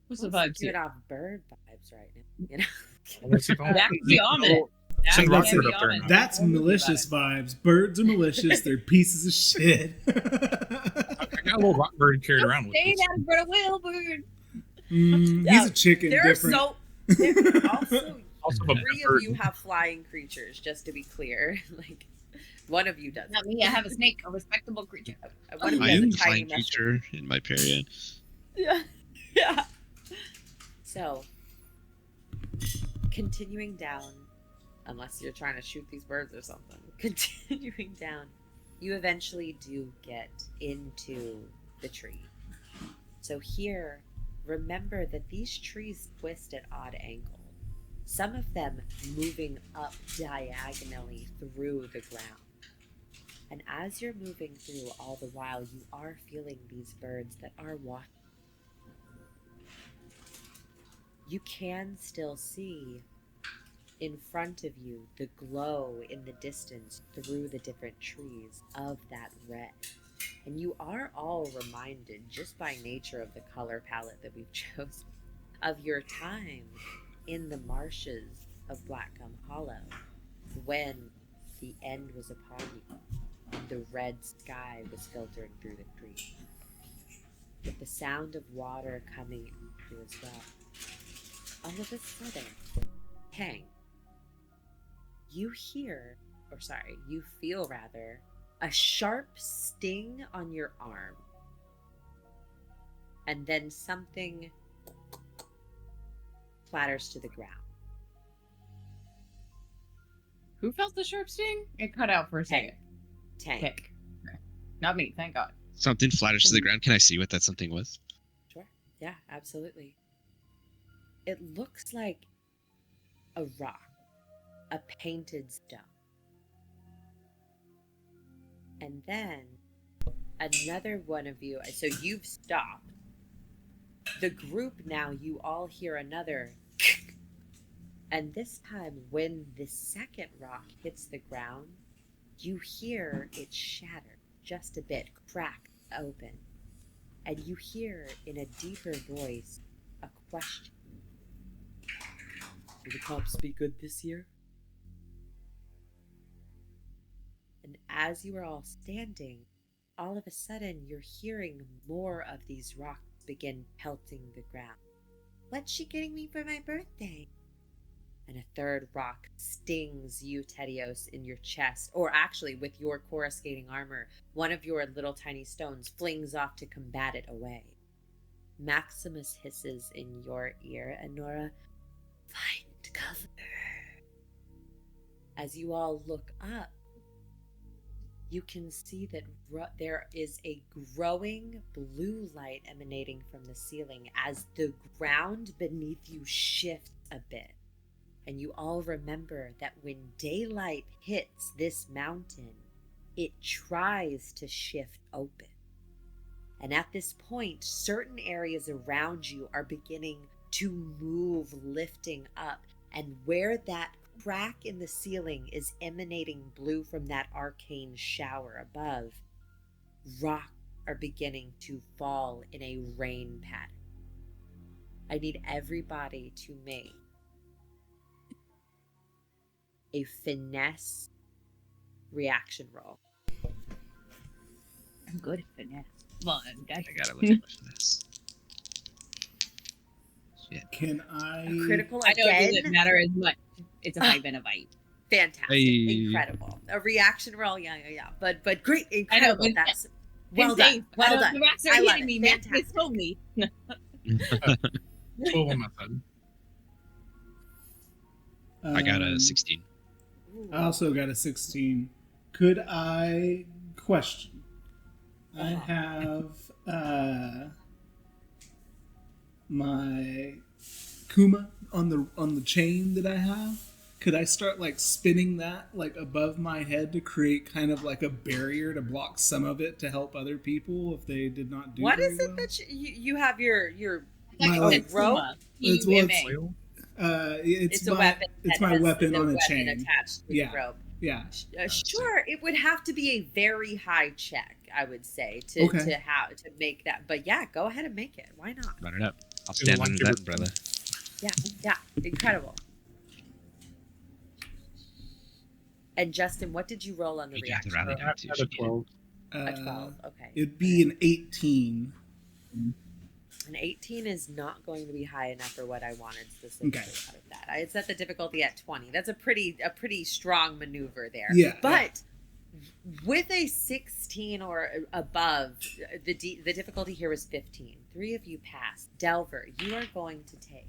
What's the vibe? Give it off bird vibes right now, you know? Let's see if That could be ominous. Send That Rockford can be up there ominous. now. That's malicious vibes. Birds are malicious. They're pieces of shit. I got a little rock bird carried around with Say me. that for a whalebird. He's a chicken. There Different. are also a three bird. of you have flying creatures, just to be clear. Like, one of you doesn't. Not me. I have a snake, a respectable creature. One of you I has am a the tiny flying mushroom. creature in my period. Yeah. Yeah. So, continuing down, unless you're trying to shoot these birds or something, continuing down, you eventually do get into the tree. So here, remember that these trees twist at odd angles, some of them moving up diagonally through the ground. And as you're moving through, all the while, you are feeling these birds that are watching. You can still see in front of you the glow in the distance through the different trees of that red. And you are all reminded, just by nature of the color palette that we've chosen, of your time in the marshes of Blackgum Hollow when the end was upon you and the red sky was filtering through the trees, with the sound of water coming through as well. All of a sudden, Kang, you feel rather, a sharp sting on your arm. And then something clatters to the ground. Who felt the sharp sting? It cut out for a second. Tank. Okay. Not me, thank God. Something flatters to the ground. Can I see what that something was? Sure. Yeah, absolutely. It looks like a rock, a painted stone. And then another one of you, so you've stopped. The group now, you all hear another and this time when the second rock hits the ground, you hear it shatter just a bit, crack open. And you hear in a deeper voice a question. Will the comps be good this year? And as you are all standing, all of a sudden you're hearing more of these rocks begin pelting the ground. What's she getting me for my birthday? And a third rock stings you, Tedios, in your chest, or actually with your coruscating armor, one of your little tiny stones flings off to combat it away. Maximus hisses in your ear, and Nora, find cover. As you all look up, you can see that there is a growing blue light emanating from the ceiling as the ground beneath you shifts a bit. And you all remember that when daylight hits this mountain, it tries to shift open. And at this point, certain areas around you are beginning to move, lifting up. And where that crack in the ceiling is emanating blue from that arcane shower above, rocks are beginning to fall in a rain pattern. I need everybody to make a finesse reaction roll. I'm good at finesse. Well, I gotta look at this. Shit. Can I? A critical I know it again. doesn't matter as much. It's a 5 and a bite. Fantastic, Hey. incredible. A reaction roll, yeah. But great, I know, incredible. but That's well done. Insane. Well done. The rocks are I love hitting it. me. Fantastic. Maximus told me. 12 on my side. I got a 16. Ooh. I also got a 16. Could I question? I have my Kuma on the chain that I have. Could I start like spinning that like above my head to create kind of like a barrier to block some of it to help other people if they did not do? What very is it well? that you have your My Like like- a rope. It's what it's- PUMA. It's a my weapon. it's that my has weapon the on a weapon chain. attached to Yeah. the rope. Yeah. Sure, it would have to be a very high check, I would say, to Okay. to make that. But yeah, go ahead and make it. Why not? Run it up. I'll stand like under your- that umbrella. Yeah, incredible. And Justin, what did you roll on the You got the reaction? rally I down too. had she a needed. 12. A 12. Okay. It'd be an 18. An 18 is not going to be high enough for what I wanted specifically Okay. out of that. I had set the difficulty at 20. That's a pretty strong maneuver there. Yeah. But with a 16 or above, the difficulty here was 15. 3 of you passed. Delver, you are going to take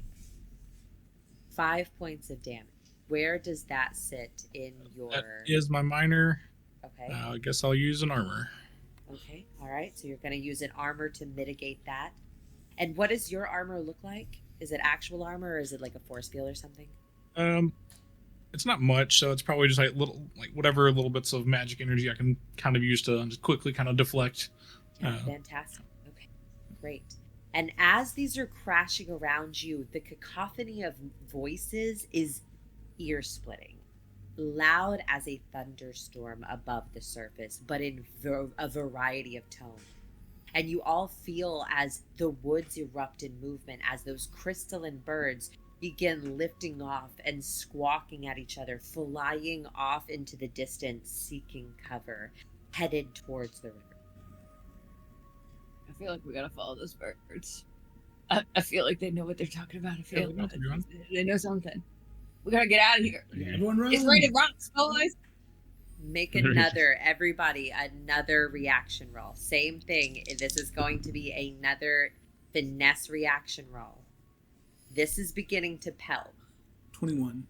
5 points of damage. Where does that sit in your... That is my minor. Okay. I guess I'll use an armor. Okay. All right. So you're going to use an armor to mitigate that. And what does your armor look like? Is it actual armor or is it like a force field or something? It's not much, so it's probably just like whatever little bits of magic energy I can kind of use to just quickly kind of deflect. Fantastic. Okay. Great. And as these are crashing around you, the cacophony of voices is ear-splitting. Loud as a thunderstorm above the surface, but in a variety of tones. And you all feel as the woods erupt in movement, as those crystalline birds begin lifting off and squawking at each other, flying off into the distance, seeking cover, headed towards the river. I feel like we gotta follow those birds. I feel like they know what they're talking about. I feel they know what they're doing. they know something. We gotta get out of here. Everyone run. It's raining rocks, boys. Make another reaction roll. Same thing. This is going to be another finesse reaction roll. This is beginning to pelt. 21.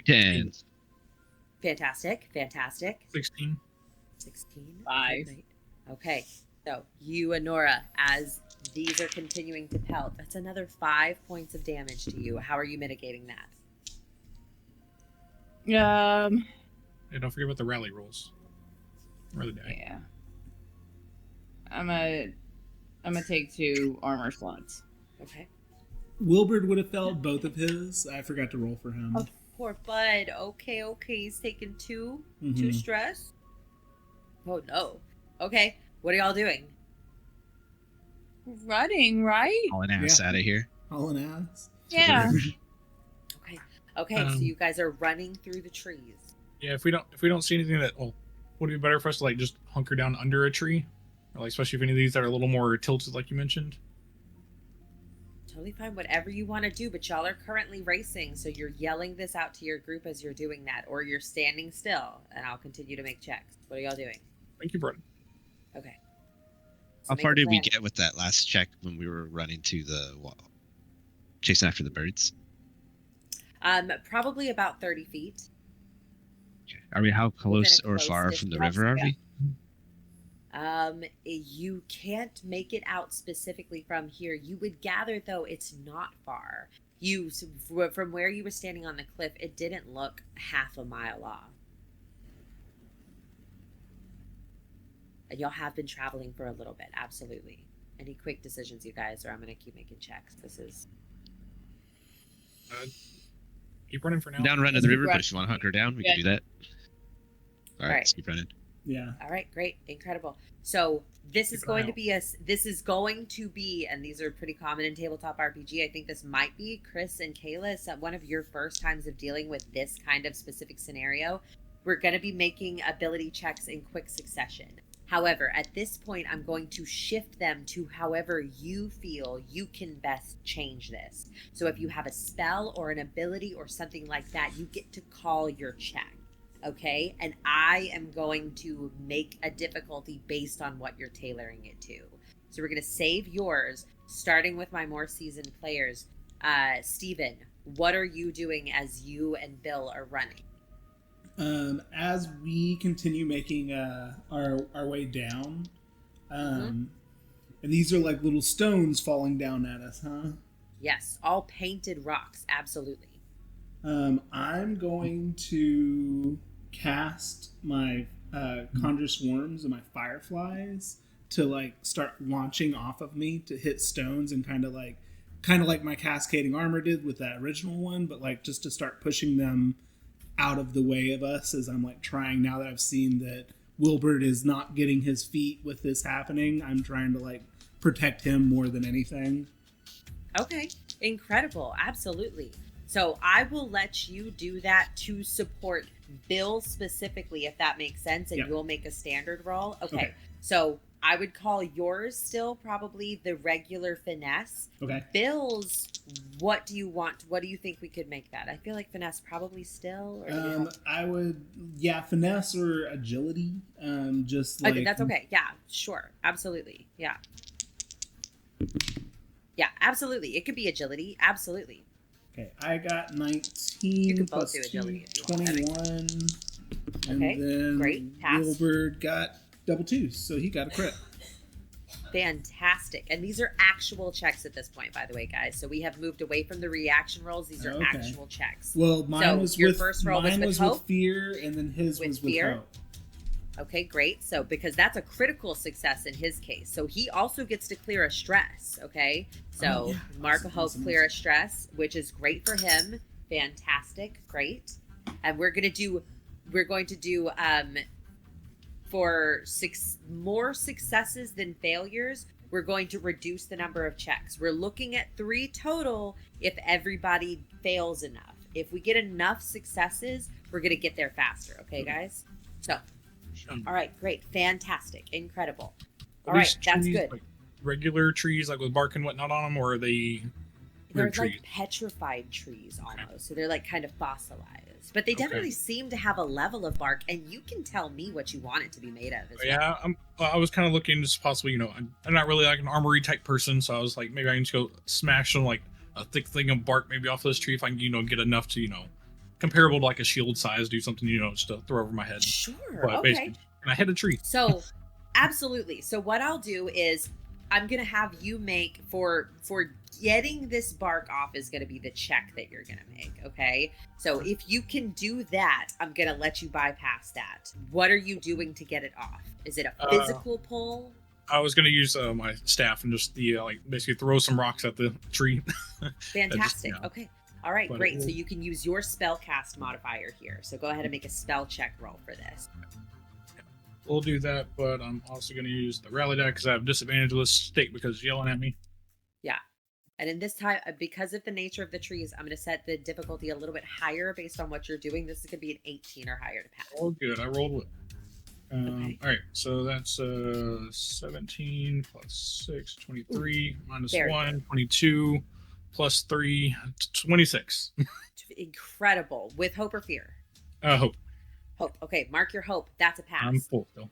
10. Fantastic. 16. 16. 5. Great. Okay. So you and Nora, as these are continuing to pelt, that's another 5 points of damage to you. How are you mitigating that? Hey, don't forget about the rally rolls. Or the die. Yeah. I'm gonna take 2 armor slots. Okay. Wilbert would have felt both of his. I forgot to roll for him. Oh, poor bud. Okay. He's taking two stress. Oh no. Okay. What are y'all doing? Running, right? Hauling ass out of here. Hauling ass. Yeah. Okay. So you guys are running through the trees. Yeah, if we don't see anything that, well, would it be better for us to like just hunker down under a tree, or like especially if any of these that are a little more tilted, like you mentioned. Totally fine. Whatever you want to do, but y'all are currently racing, so you're yelling this out to your group as you're doing that, or you're standing still, and I'll continue to make checks. What are y'all doing? Thank you, Brendan. Okay. How far did we get with that last check when we were running to the wall, chasing after the birds? Probably about 30 feet. Okay. Are we how close or close far from the distance. river are we? You can't make it out specifically from here. You would gather, though, it's not far. From where you were standing on the cliff, it didn't look half a mile off. And y'all have been traveling for a little bit, absolutely. Any quick decisions, you guys, or I'm going to keep making checks. This is... Keep running for now. I'm down running to the river, but if you want to hunker down, we can do that. All right, let's keep running. Yeah. All right, great, incredible. So this is going to be and these are pretty common in tabletop RPG. I think this might be, Chris and Kayla, one of your first times of dealing with this kind of specific scenario. We're going to be making ability checks in quick succession. However, at this point, I'm going to shift them to however you feel you can best change this. So if you have a spell or an ability or something like that, you get to call your check. Okay? And I am going to make a difficulty based on what you're tailoring it to. So we're going to save yours, starting with my more seasoned players. Steven, what are you doing as you and Bill are running? As we continue making our way down, and these are like little stones falling down at us, huh? Yes, all painted rocks, absolutely. I'm going to cast my conjure swarms and my fireflies to like start launching off of me to hit stones and kind of like my cascading armor did with that original one, but like just to start pushing them out of the way of us as I'm like trying, now that I've seen that Wilbert is not getting his feet with this happening, I'm trying to like protect him more than anything. Okay, incredible, absolutely. So I will let you do that to support Bill specifically, if that makes sense, and you'll make a standard roll. Okay, so I would call yours still probably the regular finesse. Okay. Bill's, what do you want? What do you think we could make that? I feel like finesse probably still. Or I would, finesse or agility. Just like... Okay, that's okay. Yeah, sure. Absolutely. Yeah. Yeah, absolutely. It could be agility. Absolutely. Okay, I got 19 plus 2, 21. And then great. Pass. Wilbert got double 2s, so he got a crit. Fantastic. And these are actual checks at this point, by the way, guys. So we have moved away from the reaction rolls. These are actual checks. Well, mine was your with first roll mine was with hope? With fear, and then his was with fear? hope. Okay, great. So because that's a critical success in his case. So he also gets to clear a stress, okay? So mark a hope, clear a stress, which is great for him. Fantastic. Great. And we're going to do for more successes than failures, we're going to reduce the number of checks. We're looking at 3 total if everybody fails enough. If we get enough successes, we're going to get there faster. Okay, guys? So, all right, great. Fantastic. Incredible. All right, that's good. Like regular trees, like with bark and whatnot on them, or are they They're trees? like petrified trees almost. So they're like kind of fossilized. But they definitely seem to have a level of bark, and you can tell me what you want it to be made of. I was kind of looking just possibly, I'm not really like an armory type person, so I was like, maybe I can just go smash some like a thick thing of bark maybe off this tree if I can, get enough to, comparable to like a shield size, do something, just to throw over my head. Sure, but basically, and I hit a tree. So, absolutely. So what I'll do is I'm going to have you make for getting this bark off is going to be the check that you're going to make, okay? So if you can do that, I'm going to let you bypass that. What are you doing to get it off? Is it a physical pull? I was gonna use my staff and just basically throw some rocks at the tree. Fantastic. Just, Okay. All right, But great. it- So you can use your spellcast modifier here. So go ahead and make a spell check roll for this. We'll do that, but I'm also gonna use the rally die because I have disadvantage with stake because it's yelling at me. And in this time, because of the nature of the trees, I'm going to set the difficulty a little bit higher based on what you're doing. This is going to be an 18 or higher to pass. Oh, good. I rolled with. Okay. All right, so that's 17 plus 6, 23, minus Very 1, 22, plus 3, 26. Incredible. With hope or fear? Hope. Hope. Okay, mark your hope. That's a pass. I'm full still.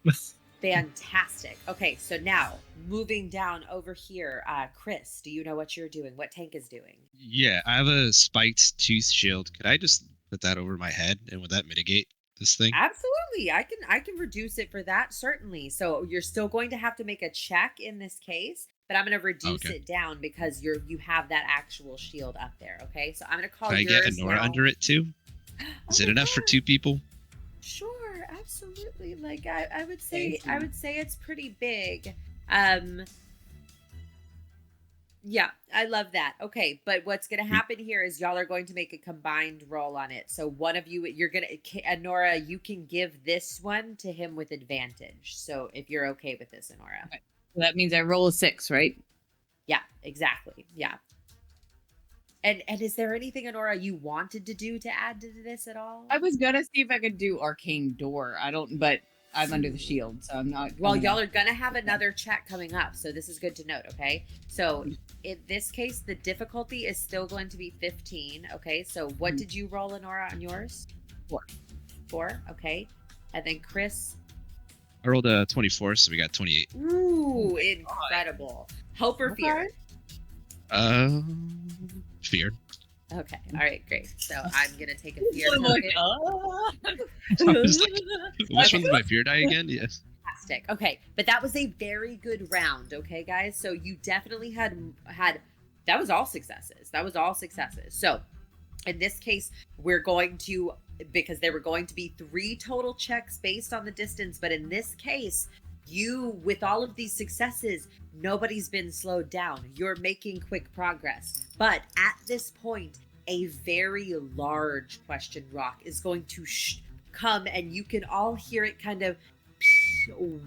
Fantastic. Okay, so now moving down over here, Chris, do you know what you're doing? What Tank is doing? Yeah, I have a spiked tooth shield. Could I just put that over my head, and would that mitigate this thing? Absolutely. I can reduce it for that, certainly. So you're still going to have to make a check in this case, but I'm going to reduce Okay. it down because you have that actual shield up there. Okay, so I'm going to call Can I yours get Anora now. under it too? Is Oh it my enough for God. 2 people? Sure, absolutely. Like I would say, Thank you. it's pretty big. Yeah, I love that. Okay, but what's going to happen here is y'all are going to make a combined roll on it. So one of you, you're going to, Anora, you can give this one to him with advantage. So if you're okay with this, Anora. Okay. So that means I roll a 6, right? Yeah, exactly. Yeah. And is there anything, Anora, you wanted to do to add to this at all? I was gonna see if I could do arcane door. But I'm under the shield, so I'm not. Well, gonna- y'all are gonna have another check coming up, so this is good to note, okay? So in this case, the difficulty is still going to be 15, okay? So what did you roll, Lenora, on yours? 4. 4, okay. And then Chris, I rolled a 24, so we got 28. ooh, incredible. Hope or fear? Fear. Okay, all right, great. So I'm gonna take a fear I'm like, token. I was like, which one's my fear die again? Yes. Fantastic. Okay, but that was a very good round, okay, guys? So you definitely had that was all successes. That was all successes. So in this case, we're going to, because there were going to be 3 total checks based on the distance, but in this case, you, with all of these successes, nobody's been slowed down. You're making quick progress. But at this point, a very large question rock is going to come, and you can all hear it kind of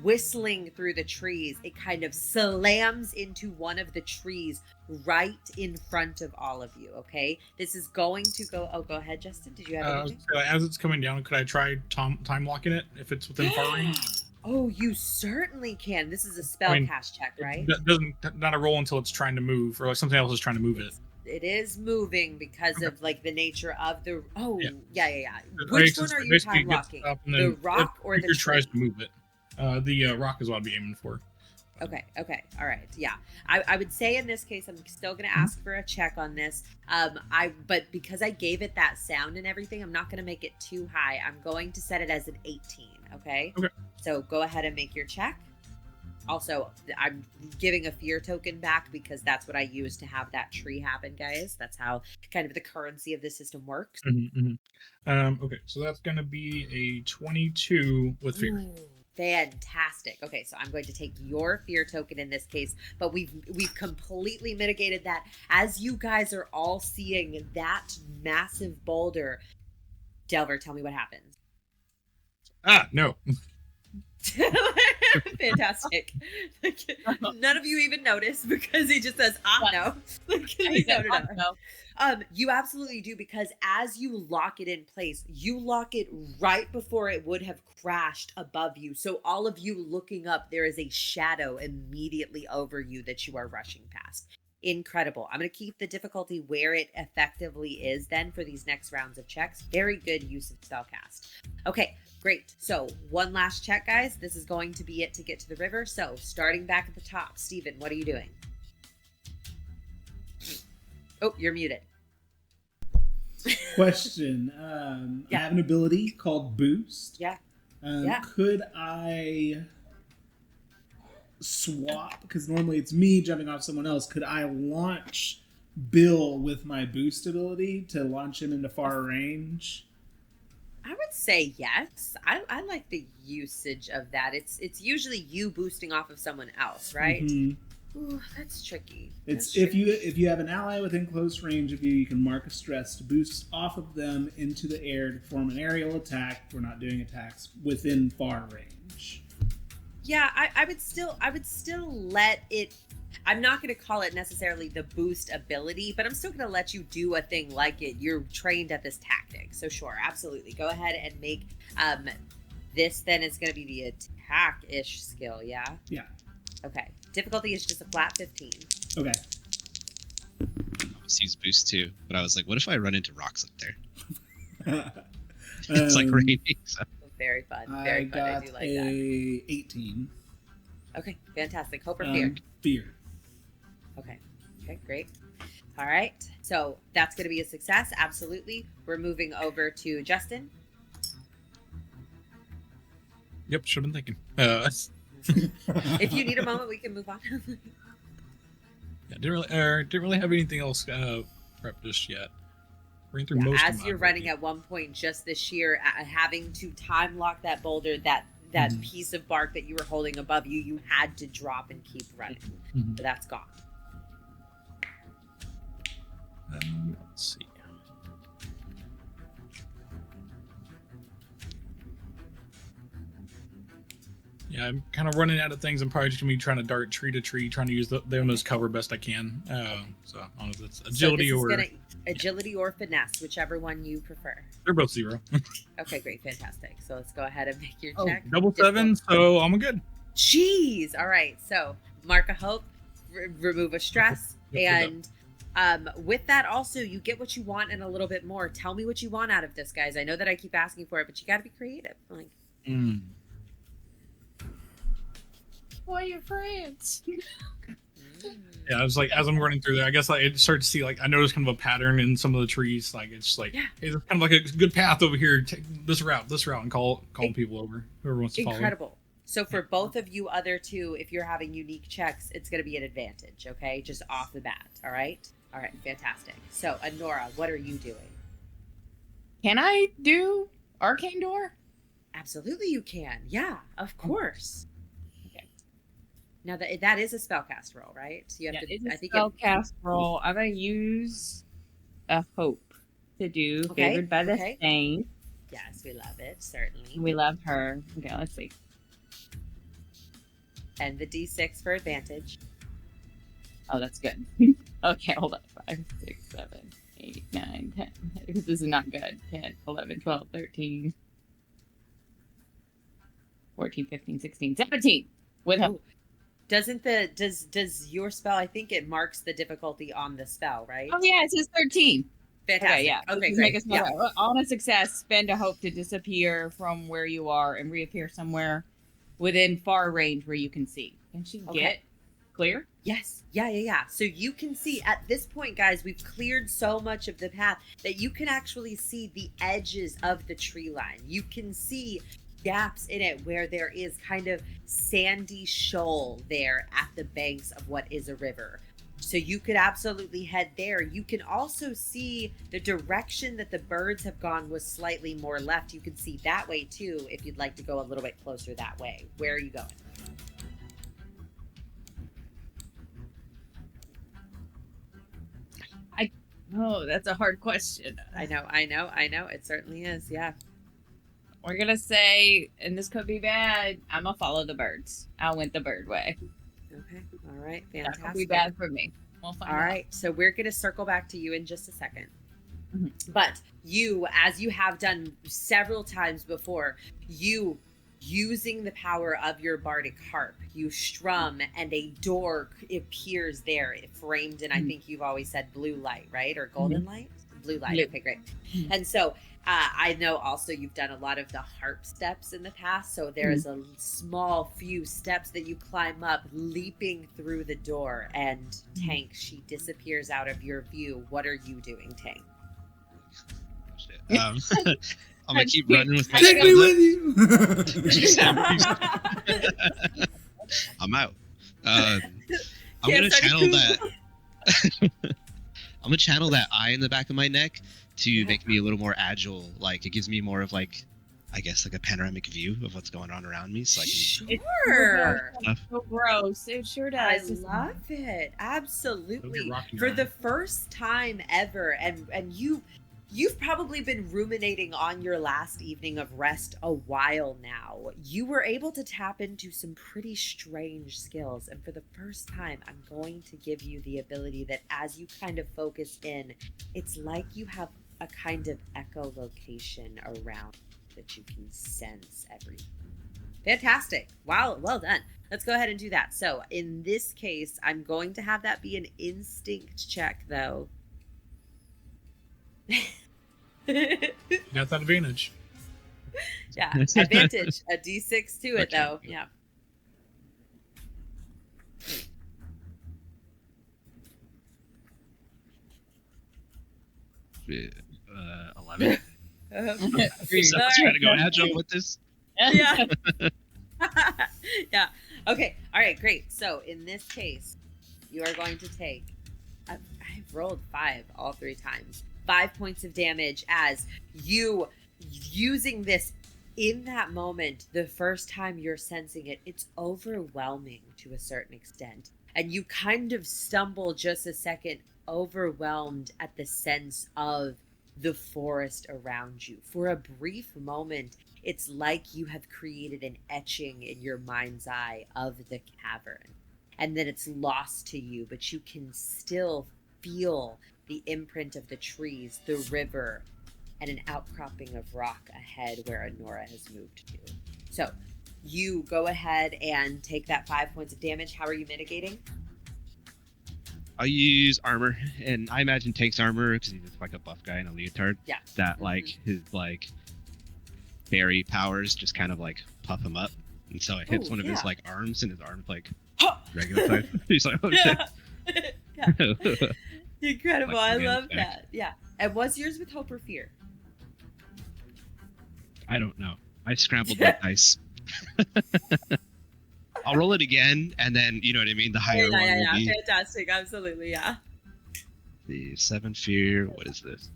whistling through the trees. It kind of slams into one of the trees right in front of all of you, okay? This is going to go... Oh, go ahead, Justin. Did you have anything? As it's coming down, could I try time locking it if it's within far range? Oh, you certainly can. This is a spell cast check, right? That doesn't not a roll until it's trying to move, or like something else is trying to move it. It is moving because of like the nature of the... Oh, Yeah. yeah. Which one are you Basically time gets locking? up and The then rock or the creature tries tree? to move it. The rock is what I'd be aiming for. Okay, all right, yeah. I would say in this case, I'm still going to ask for a check on this. But because I gave it that sound and everything, I'm not going to make it too high. I'm going to set it as an 18, okay? Okay. So go ahead and make your check. Also, I'm giving a fear token back because that's what I use to have that tree happen, guys. That's how kind of the currency of the system works. Okay, so that's going to be a 22 with fear. Ooh, fantastic. Okay, so I'm going to take your fear token in this case, but we've completely mitigated that. As you guys are all seeing that massive boulder, Delver, tell me what happens. No. Fantastic. None of you even notice because he just says, no. You absolutely do, because as you lock it in place, you lock it right before it would have crashed above you. So all of you looking up, there is a shadow immediately over you that you are rushing past. Incredible. I'm going to keep the difficulty where it effectively is then for these next rounds of checks. Very good use of spellcast. Okay, great. So one last check, guys. This is going to be it to get to the river. So starting back at the top, Steven, what are you doing? Oh, you're muted. Question. Yeah. I have an ability called Boost. Yeah. Could I swap? Because normally it's me jumping off someone else. Could I launch Bill with my Boost ability to launch him into far range? I would say yes. I like the usage of that. It's usually you boosting off of someone else, right? Mhm. Ooh, that's tricky. It's That's if tricky. you have an ally within close range of you, you can mark a stress to boost off of them into the air to perform an aerial attack. We're not doing attacks within far range. Yeah, I would still let it. I'm not going to call it necessarily the boost ability, but I'm still going to let you do a thing like it. You're trained at this tactic, so sure, absolutely. Go ahead and make this. Then it's going to be the attack-ish skill, yeah. Yeah. Okay. Difficulty is just a flat 15. Okay. I almost use boost too, but I was like, what if I run into rocks up there? It's like raining. So. Very fun. Very fun. I do like that. 18. Okay, fantastic. Hope or fear? Fear. Okay, great. All right, so that's going to be a success. Absolutely. We're moving over to Justin. Yep, should have been thinking. If you need a moment, we can move on. Yeah, didn't really have anything else prepped just yet. Ran through most as of you're my running at one point just this year, having to time lock that boulder, that piece of bark that you were holding above you, you had to drop and keep running. Mhm. But that's gone. Let's see. Yeah, I'm kind of running out of things. I'm probably just gonna be trying to dart tree to tree, trying to use them as cover best I can. So I don't know if it's agility so or agility or finesse, whichever one you prefer. they're both 0. Okay, great, fantastic. So let's go ahead and make your Oh, check. double 7, so I'm good. Jeez. All right. So mark a hope, remove a stress, Yep, and with that also you get what you want and a little bit more. Tell me what you want out of this, guys. I know that I keep asking for it, but you got to be creative. Like. Boy, your friends. Yeah, I was like, as I'm running through there, I guess like I started to see like I noticed kind of a pattern in some of the trees. Like it's like, Yeah. hey, there's kind of like a good path over here. Take this route, and call people over. Whoever wants to follow. Incredible. So for both of you other two, if you're having unique checks, it's going to be an advantage. Okay, just off the bat. All right. Fantastic. So Anora, what are you doing? Can I do Arcane Door? Absolutely, you can. Yeah, of course. Okay. Now that is a spellcast roll, right? So you have to. It's a I think spellcast roll. I'm gonna use a hope to do favored by the saint. Yes, we love it. Certainly. We love her. Okay, let's see. And the D6 for advantage. Oh, that's good. Okay, hold on. 5, 6, 7, 8, 9, 10. This is not good. 10, 11, 12, 13, 14, 15, 16, 17. With hope. Does your spell? I think it marks the difficulty on the spell, right? Oh yeah, it says 13. Fantastic. Okay, yeah. Okay, Just great. make a spell. On a success, spend a hope to disappear from where you are and reappear somewhere within far range where you can see. Can she get clear? Yes. Yeah. So you can see at this point, guys, we've cleared so much of the path that you can actually see the edges of the tree line. You can see gaps in it where there is kind of sandy shoal there at the banks of what is a river. So you could absolutely head there. You can also see the direction that the birds have gone was slightly more left. You can see that way too if you'd like to go a little bit closer that way. Where are you going? Oh, that's a hard question. I know. It certainly is. Yeah. We're gonna say, and this could be bad, I'm gonna follow the birds. I went the bird way. Okay. All right. That Fantastic. could be bad for me. We'll find All out. right. So we're going to circle back to you in just a second. Mhm. But you, as you have done several times before, you using the power of your bardic harp, you strum and a door appears there, framed in, I think you've always said blue light, right? Or golden light? Blue light. Blue. Okay, great. And so I know also you've done a lot of the harp steps in the past. So there's a small few steps that you climb up, leaping through the door. And Tank, she disappears out of your view. What are you doing, Tank? I'm gonna keep running with my Take me with you. I'm out. I'm Can't gonna start channel to that. I'm gonna channel that eye in the back of my neck to make me a little more agile. Like it gives me more of like, I guess like a panoramic view of what's going on around me. So I can Sure. It's so gross. It sure I does. love it. Absolutely. rocking For the around. first time ever, and you've probably been ruminating on your last evening of rest a while now. You were able to tap into some pretty strange skills, and for the first time, I'm going to give you the ability that as you kind of focus in, it's like you have a kind of echolocation around that you can sense everything. Fantastic. Wow, well done. Let's go ahead and do that. So in this case, I'm going to have that be an instinct check, though. You got that advantage. Yeah, advantage. A d6 to it, Okay. though. Yeah. Uh, 11. Okay. So I was trying to go agile with this. Yeah. Yeah. Okay. All right. Great. So in this case, you are going to take. I've rolled 5 all 3 times. 5 points of damage as you using this in that moment. The first time you're sensing it, it's overwhelming to a certain extent, and you kind of stumble just a second, overwhelmed at the sense of the forest around you. For a brief moment, it's like you have created an etching in your mind's eye of the cavern, and then it's lost to you, but you can still feel the imprint of the trees, the river, and an outcropping of rock ahead where Honora has moved to. So you go ahead and take that 5 points of damage. How are you mitigating? I'll use armor, and I imagine Tank's armor because he's just like a buff guy in a leotard. Yeah. That like his like fairy powers just kind of like puff him up, and so it hits Ooh, one of his yeah. like arms, and his arm's like Ha! regular size. He's like, oh Yeah. Yeah. shit. Incredible. Like I the love impact. that. Yeah. And was yours with hope or fear? I don't know. I scrambled my dice. I'll roll it again, and then you know what I mean. The higher one will be Fantastic. Absolutely. Yeah. the 7 fear. What is this?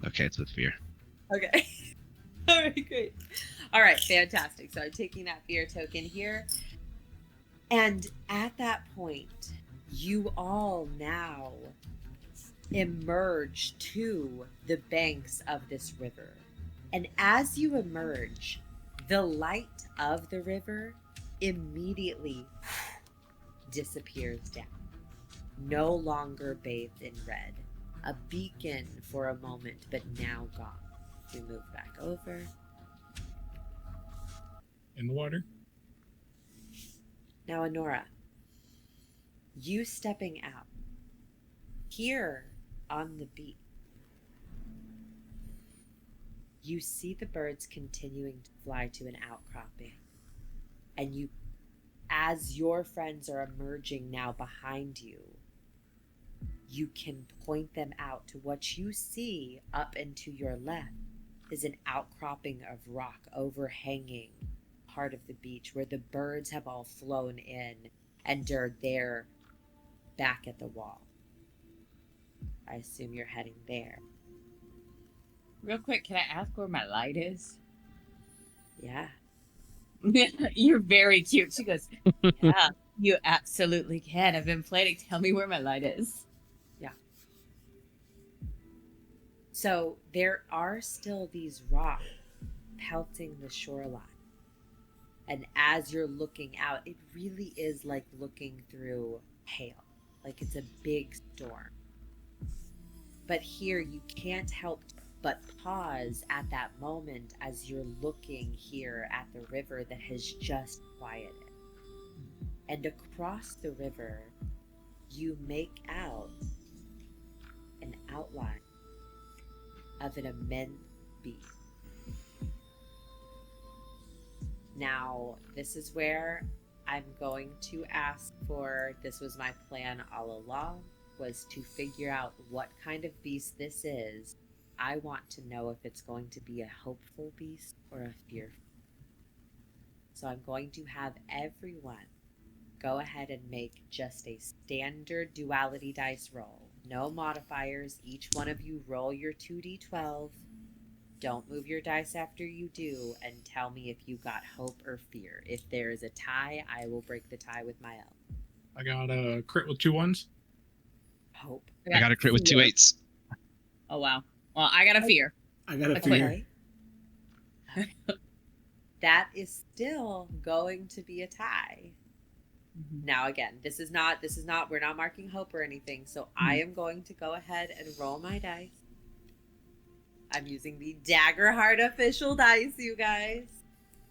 Okay, it's with fear. Okay. All right, great. All right, fantastic. So I'm taking that fear token here. And at that point, you all now emerge to the banks of this river. And as you emerge, the light of the river immediately disappears down, no longer bathed in red. A beacon for a moment, but now gone. We move back over. In the water. Now, Honora, you stepping out here on the beach, you see the birds continuing to fly to an outcropping, and you, as your friends are emerging now behind you, you can point them out to what you see up and to your left is an outcropping of rock overhanging part of the beach where the birds have all flown in and are there back at the wall. I assume you're heading there. Real quick, can I ask where my light is? Yeah. You're very cute. She goes, yeah, you absolutely can. I've been planning. Tell me where my light is. So there are still these rocks pelting the shoreline. And as you're looking out, it really is like looking through hail. Like it's a big storm. But here you can't help but pause at that moment as you're looking here at the river that has just quieted. And across the river, you make out an outline of an immense beast. Now, this is where I'm going to ask for, this was my plan all along, was to figure out what kind of beast this is. I want to know if it's going to be a hopeful beast or a fearful. So I'm going to have everyone go ahead and make just a standard duality dice roll. No modifiers. Each one of you roll your 2d12. Don't move your dice after you do, and tell me if you got hope or fear. If there is a tie, I will break the tie with my own. I got a crit with 2 1s. Hope. I got a crit with 2 8s. Oh, wow. Well, I got a fear. I got a fear. Okay. That is still going to be a tie. Now again, this is not we're not marking hope or anything, so I am going to go ahead and roll my dice. I'm using the Daggerheart official dice, you guys.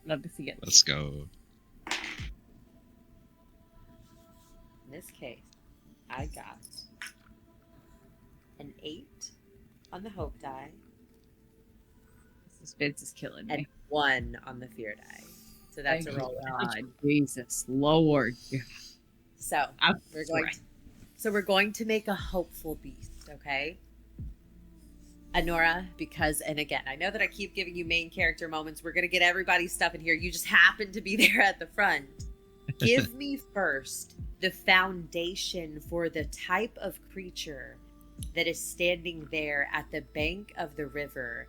Love to see it. Let's go. In this case, I got an 8 on the hope die Suspense is killing and me. 1 on the fear die. So that's a roll. God, Jesus Lord. So we're going to make a hopeful beast, okay? Anora, because, and again, I know that I keep giving you main character moments. We're going to get everybody's stuff in here. You just happen to be there at the front. Give me first the foundation for the type of creature that is standing there at the bank of the river,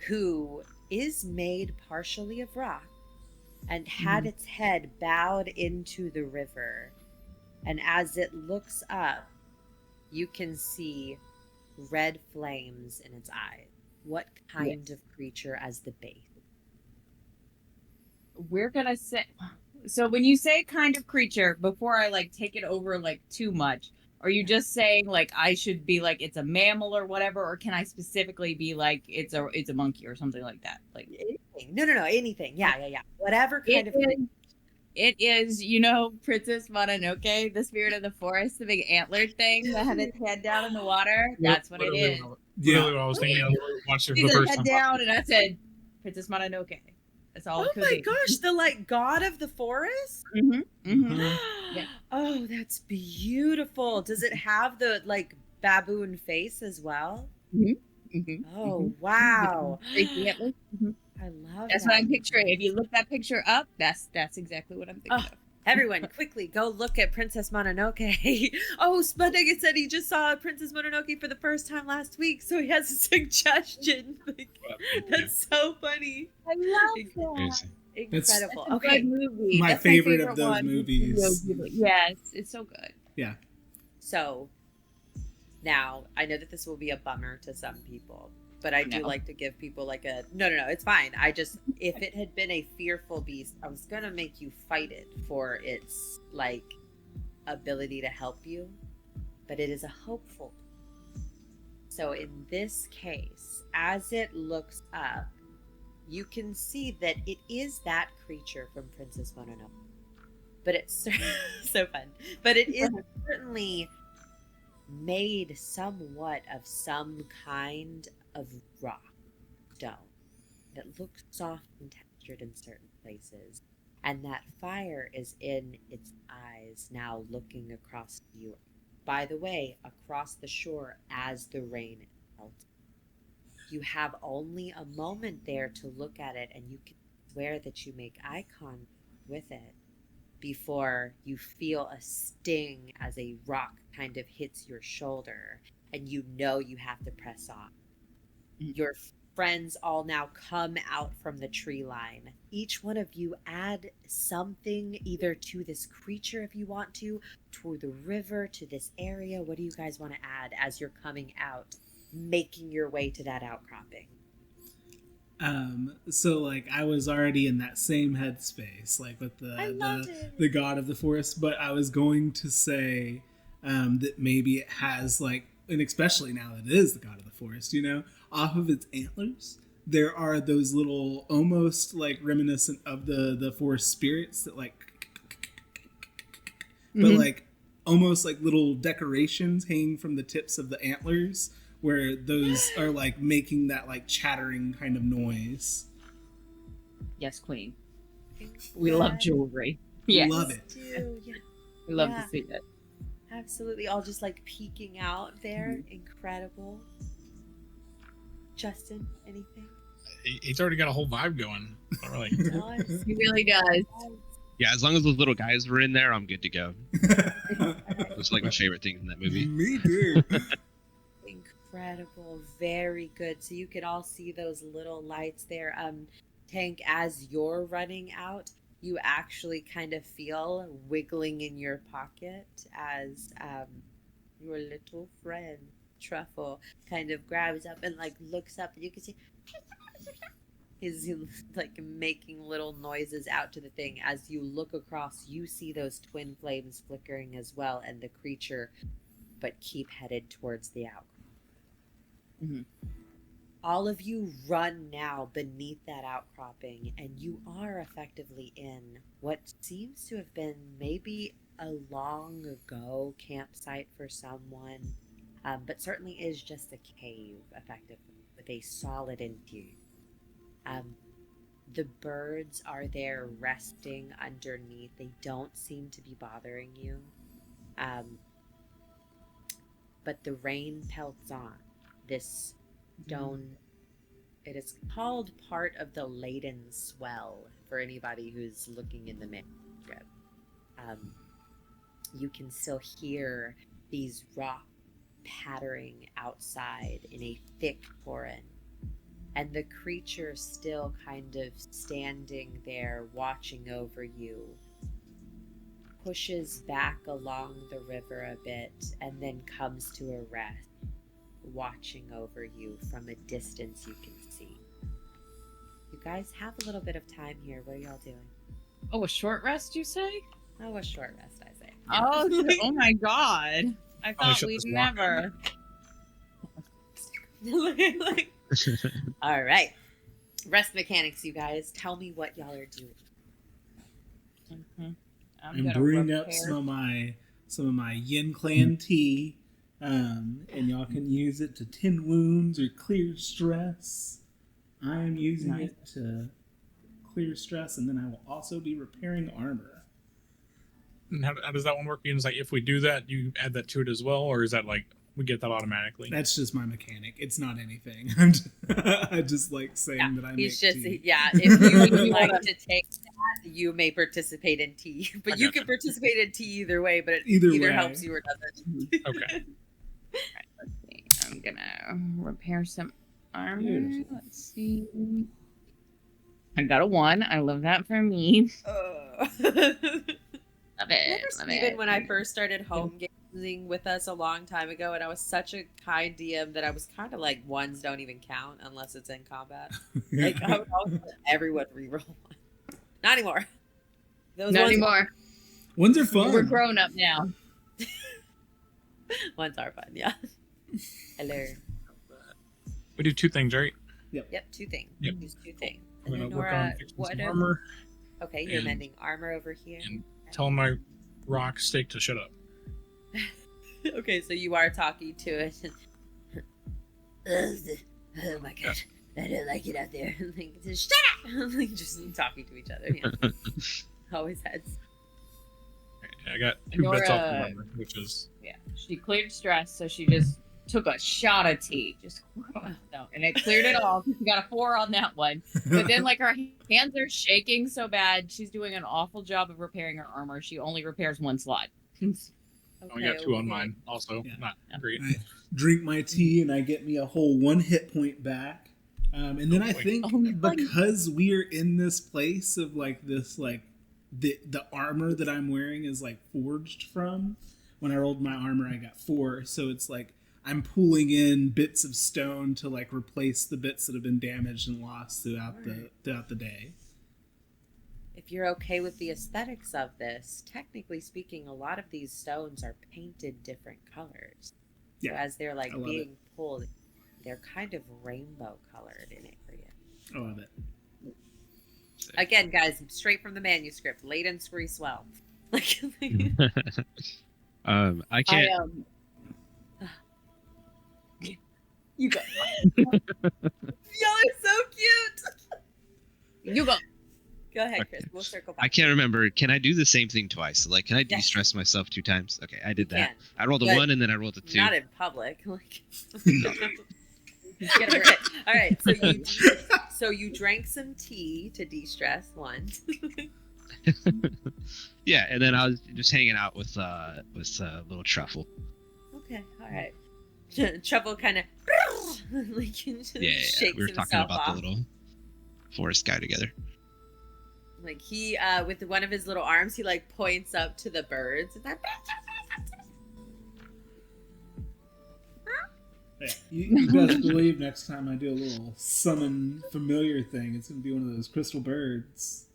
who is made partially of rock and had its head bowed into the river. And as it looks up, you can see red flames in its eyes. What kind of creature as the base? We're gonna say, so when you say kind of creature, before I like take it over like too much, are you just saying like I should be like it's a mammal or whatever, or can I specifically be like it's a monkey or something like that? Like anything. No, anything. Yeah. Whatever kind of creature. It is, Princess Mononoke, the spirit of the forest, the big antlered thing that had its head down in the water. That's what it is. Literally what I was thinking. I watched it for She the said first head time. down, and I said, Princess Mononoke. That's all. Oh my gosh, the like god of the forest? Yeah. Oh, that's beautiful. Does it have the like baboon face as well? Oh, wow. I love That's that. what I'm picturing. If you look that picture up, that's exactly what I'm thinking of. Everyone, quickly go look at Princess Mononoke. Oh, Spudnugget said he just saw Princess Mononoke for the first time last week, so he has a suggestion. That's so funny. I love that. Incredible. That's a good movie. My That's favorite of those one. movies. Yes, it's so good. Yeah. So, now, I know that this will be a bummer to some people, but I do like to give people like a... No, it's fine. If it had been a fearful beast, I was going to make you fight it for its, like, ability to help you, but it is a hopeful. So in this case, as it looks up, you can see that it is that creature from Princess Mononoke. But it's so fun. But it is certainly made somewhat of some kind of rock stone that looks soft and textured in certain places. And that fire is in its eyes now looking across you. By the way, across the shore as the rain is melting. You have only a moment there to look at it, and you can swear that you make eye contact with it before you feel a sting as a rock kind of hits your shoulder, and you know you have to press on. Your friends all now come out from the tree line. Each one of you add something either to this creature if you want to the river, to this area. What do you guys want to add as you're coming out, making your way to that outcropping? So like I was already in that same headspace, like with the god of the forest, but I was going to say that maybe it has like, and especially now that it is the god of the forest, off of its antlers, there are those little, almost like reminiscent of the forest spirits that like, but like almost like little decorations hanging from the tips of the antlers, where those are like making that like chattering kind of noise. Yes, Queen. We love jewelry. Yes. Love it. We love to see it. Absolutely. All just like peeking out there. Incredible. Justin, anything? It's already got a whole vibe going. Really. He really does. Yeah, as long as those little guys were in there, I'm good to go. It's like my favorite thing in that movie. Me too. Incredible, very good. So you could all see those little lights there. Tank, as you're running out, you actually kind of feel wiggling in your pocket as your little friend Truffle kind of grabs up and like looks up, and you can see he's like making little noises out to the thing. As you look across, you see those twin flames flickering as well, and the creature, but keep headed towards the outcrop. Mm-hmm. All of you run now beneath that outcropping, and you are effectively in what seems to have been maybe a long ago campsite for someone, but certainly is just a cave, effectively, with a solid interior. The birds are there resting underneath. They don't seem to be bothering you. But the rain pelts on. This stone, it is called part of the Laden Swell for anybody who's looking in the manuscript. You can still hear these rocks pattering outside in a thick torrent. And the creature still kind of standing there watching over you, pushes back along the river a bit and then comes to a rest, watching over you from a distance you can see. You guys have a little bit of time here. What are y'all doing? Oh, a short rest, you say? Oh, a short rest, I say. Oh, oh my god. I thought shut we'd this lock. never. All right. Rest mechanics, you guys. Tell me what y'all are doing. Mm-hmm. I'm brewing up some of my Yin Clan tea, and y'all can use it to tend wounds or clear stress. I am using it to clear stress, and then I will also be repairing armor. And how does that one work? It's like if we do that, you add that to it as well, or is that like we get that automatically? That's just my mechanic. It's not anything. I just like saying that I he's make just tea. if you would like to take that, you may participate in tea, but you can participate in tea either way. But it either helps you or doesn't. Okay. Right, let's see. I'm gonna repair some armor. Beautiful. Let's see. I got a 1. I love that for me. Love it. Even when I first started home gaming with us a long time ago, and I was such a kind DM that I was kind of like, 1s don't even count unless it's in combat. Like I would always let everyone reroll 1. Not anymore. Not anymore. 1s are fun. We're grown up now. 1s are fun, yeah. Hello. We do 2 things, right? Yep, 2 things. Yep. Use 2 things. I'm And gonna then work Nora, on fixing some armor. Okay, you're and- mending armor over here. and tell my rock stake to shut up. Okay, so you are talking to it. Oh my god, I don't like it out there. Like, just shut up! Like, just talking to each other. Yeah. Always heads. I got 2 bits off the Nora- armor, which is Yeah. She cleared stress, so she just took a shot of tea. Just no, and it cleared it all. She got a 4 on that one. But then, like, her hands are shaking so bad. She's doing an awful job of repairing her armor. She only repairs 1 slot. I only got 2 on mine. Also, Yeah. not great. I drink my tea and I get me a whole 1 hit point back. And then I think because we're in this place of like this, like the armor that I'm wearing is like forged from. When I rolled my armor, I got 4. So it's like I'm pulling in bits of stone to like replace the bits that have been damaged and lost throughout the day. If you're okay with the aesthetics of this, technically speaking, a lot of these stones are painted different colors. So Yeah, as they're like I love being pulled, they're kind of rainbow colored in it for you. I love it. Again, guys, straight from the manuscript, Laden Scree Swell. Like, I can't. you go. Y'all are so cute. You go. Go ahead, Okay. Chris. We'll circle back. I can't remember. Can I do the same thing twice? Like, can I Yes. de-stress myself 2 times? Okay, I did You that. can, I rolled a but 1 and then I rolled a 2. not in public. Like, okay. All right. So you drank some tea to de-stress 1. Yeah, and then I was just hanging out with little Truffle. Okay, all right. Truffle kind of like shakes We were talking himself about off. the little forest guy together. Like he, with one of his little arms, he like points up to the birds. It's like, Yeah, you best believe next time I do a little summon familiar thing, it's gonna be one of those crystal birds.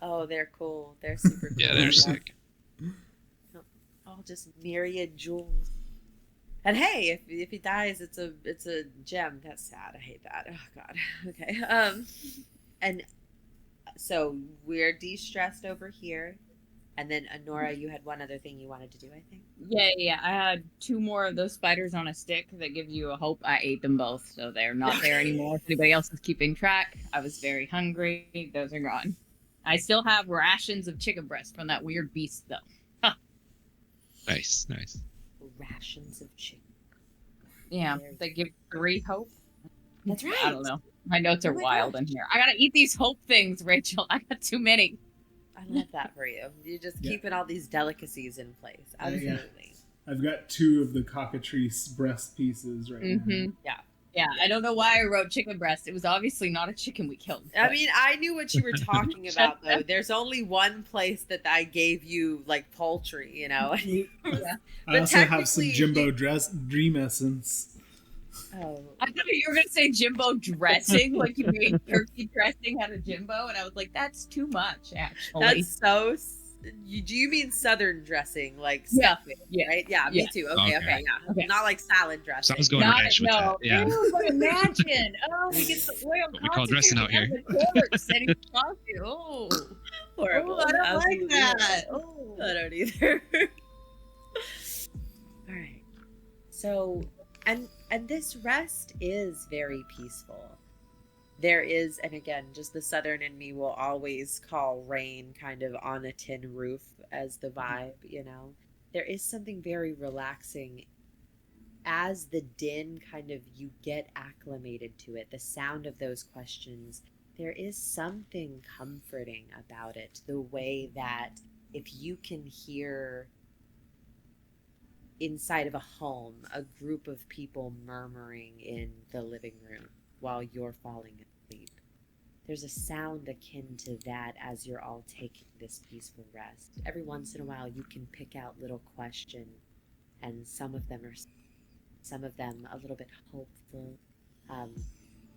oh, they're cool. They're super cool. Yeah, they're sick. Oh, just myriad jewels. And hey, if he dies, it's a gem. That's sad. I hate that. Oh God. Okay. And so we're de-stressed over here, and then Honora, you had one other thing you wanted to do, I think. Yeah. I had 2 more of those spiders on a stick that give you a hope. I ate them both, so they're not there anymore. If anybody else is keeping track, I was very hungry. Those are gone. I still have rations of chicken breast from that weird beast, though. Nice. Rations of chicken. Yeah, they give 3 hope. That's right. I don't know. My notes are Oh my wild gosh. in here. I gotta eat these hope things, Rachel. I got too many. I love that for you. You're just keeping all these delicacies in place. Absolutely. I've got 2 of the cockatrice breast pieces right now. Yeah, I don't know why I wrote chicken breast. It was obviously not a chicken we killed. I mean, I knew what you were talking about, though. There's only one place that I gave you, like, poultry, you know? Yeah. I also have some technically, Jimbo Dream Essence. Oh. I thought you were gonna say Jimbo dressing, like you made turkey dressing out of Jimbo, and I was like, that's too much, actually. That's so... Do you mean southern dressing, like Yeah, stuffing, yeah, right? Yeah, me yeah. too. Okay, Okay. yeah. Okay. Not like salad dressing. So I was going Not ranch with that. Yeah. Ew, but imagine. Oh, we get the oil What we call dressing out here. Setting coffee. Oh, Horrible. Oh, I don't Absolutely like that. horrible. I don't either. All right. So, and this rest is very peaceful. There is, and again, just the southern in me will always call rain kind of on a tin roof as the vibe, you know. There is something very relaxing as the din kind of, you get acclimated to it, the sound of those questions. There is something comforting about it, the way that if you can hear inside of a home a group of people murmuring in the living room while you're falling asleep, there's a sound akin to that as you're all taking this peaceful rest. Every once in a while you can pick out little questions, and some of them a little bit hopeful,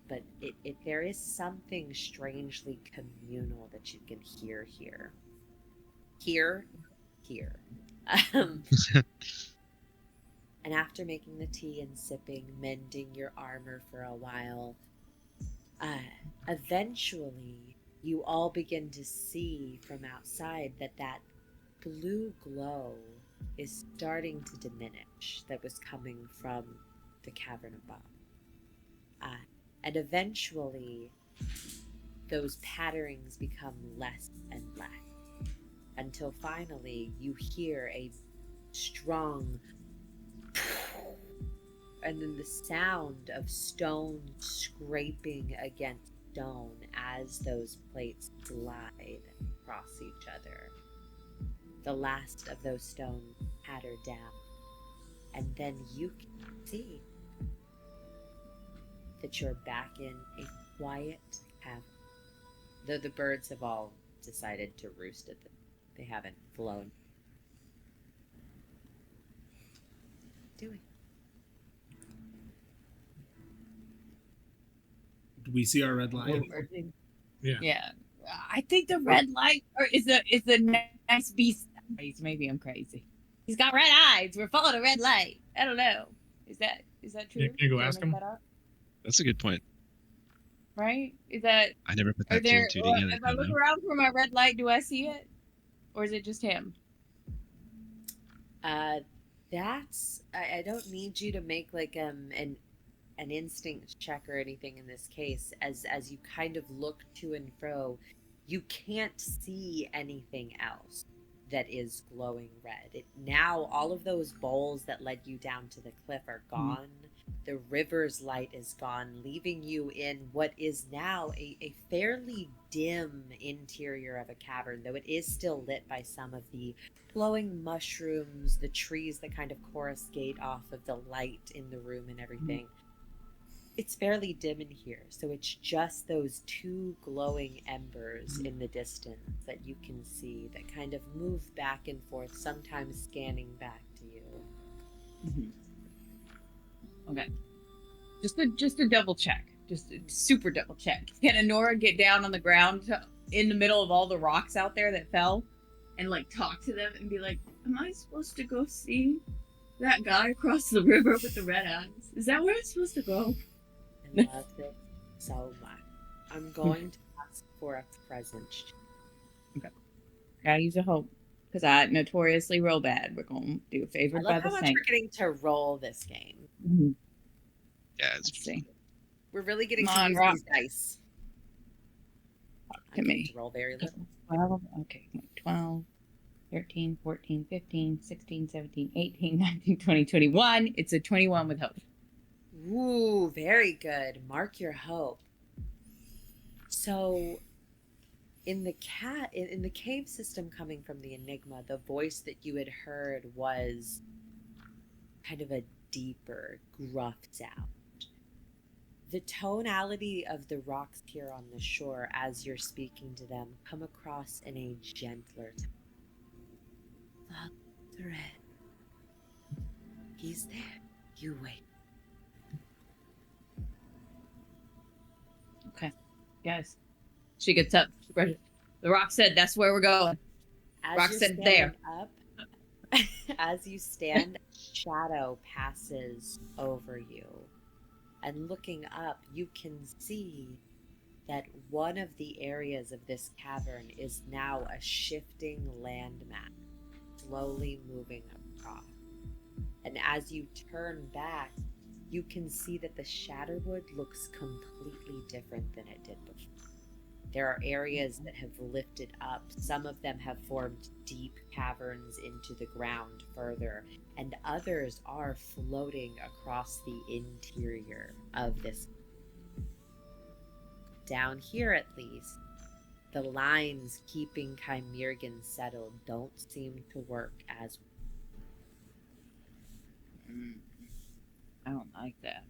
but there is something strangely communal that you can hear here. And after making the tea and sipping, mending your armor for a while, eventually you all begin to see from outside that blue glow is starting to diminish that was coming from the cavern above. And eventually those patterings become less and less, until finally you hear a strong and then the sound of stone scraping against stone as those plates glide across each other. The last of those stones patter down, and then you can see that you're back in a quiet cavern. Though the birds have all decided to roost at them. They haven't flown. Doing. Do we see our red light? Yeah. I think the red light is the nice beast eyes. Maybe I'm crazy. He's got red eyes. We're following a red light. I don't know. Is that true? Yeah, can you go Did I ask make him? that up? That's a good point. Right? Is that? I never put Are that two there? and two together. If I look around for my red light, do I see it, or is it just him? I don't need you to make like an instinct check or anything in this case. As you kind of look to and fro, you can't see anything else that is glowing red. Now all of those bowls that led you down to the cliff are gone. the river's light is gone, leaving you in what is now a fairly dim interior of a cavern, though it is still lit by some of the glowing mushrooms, the trees that kind of coruscate off of the light in the room and everything. It's fairly dim in here, so it's just those two glowing embers in the distance that you can see that kind of move back and forth, sometimes scanning back to you. Okay. Just a double check. Just a super double check. Can Honora get down on the ground in the middle of all the rocks out there that fell and like talk to them and be like, am I supposed to go see that guy across the river with the red eyes? Is that where I'm supposed to go? I love it so much. I'm going to ask for a present. Okay. Gotta use a hope. Because I notoriously roll bad. We're going to do a favored by I love the how much saint. we're getting to roll this game. Mm-hmm. Yeah, Let's see. We're really getting Come to on, use Rock. these dice. To I'm going me. to roll very little. 12, okay, 12, 13, 14, 15, 16, 17, 18, 19, 20, 21. It's a 21 with hope. Ooh, very good. Mark your hope. So, in the cave system coming from the Enigma, the voice that you had heard was kind of a deeper, gruff sound. The tonality of the rocks here on the shore as you're speaking to them come across in a gentler tone. Follow the red. He's there. You wait. Okay. Guys. She gets up. The rock said, that's where we're going. Rock said there. Up, as you stand, shadow passes over you. And looking up, you can see that one of the areas of this cavern is now a shifting landmass, slowly moving across. And as you turn back, you can see that the Shatterwood looks completely different than it did before. There are areas that have lifted up. Some of them have formed deep caverns into the ground further, and others are floating across the interior of this. Down here, at least, the lines keeping Kymerghen settled don't seem to work as well. I don't like that.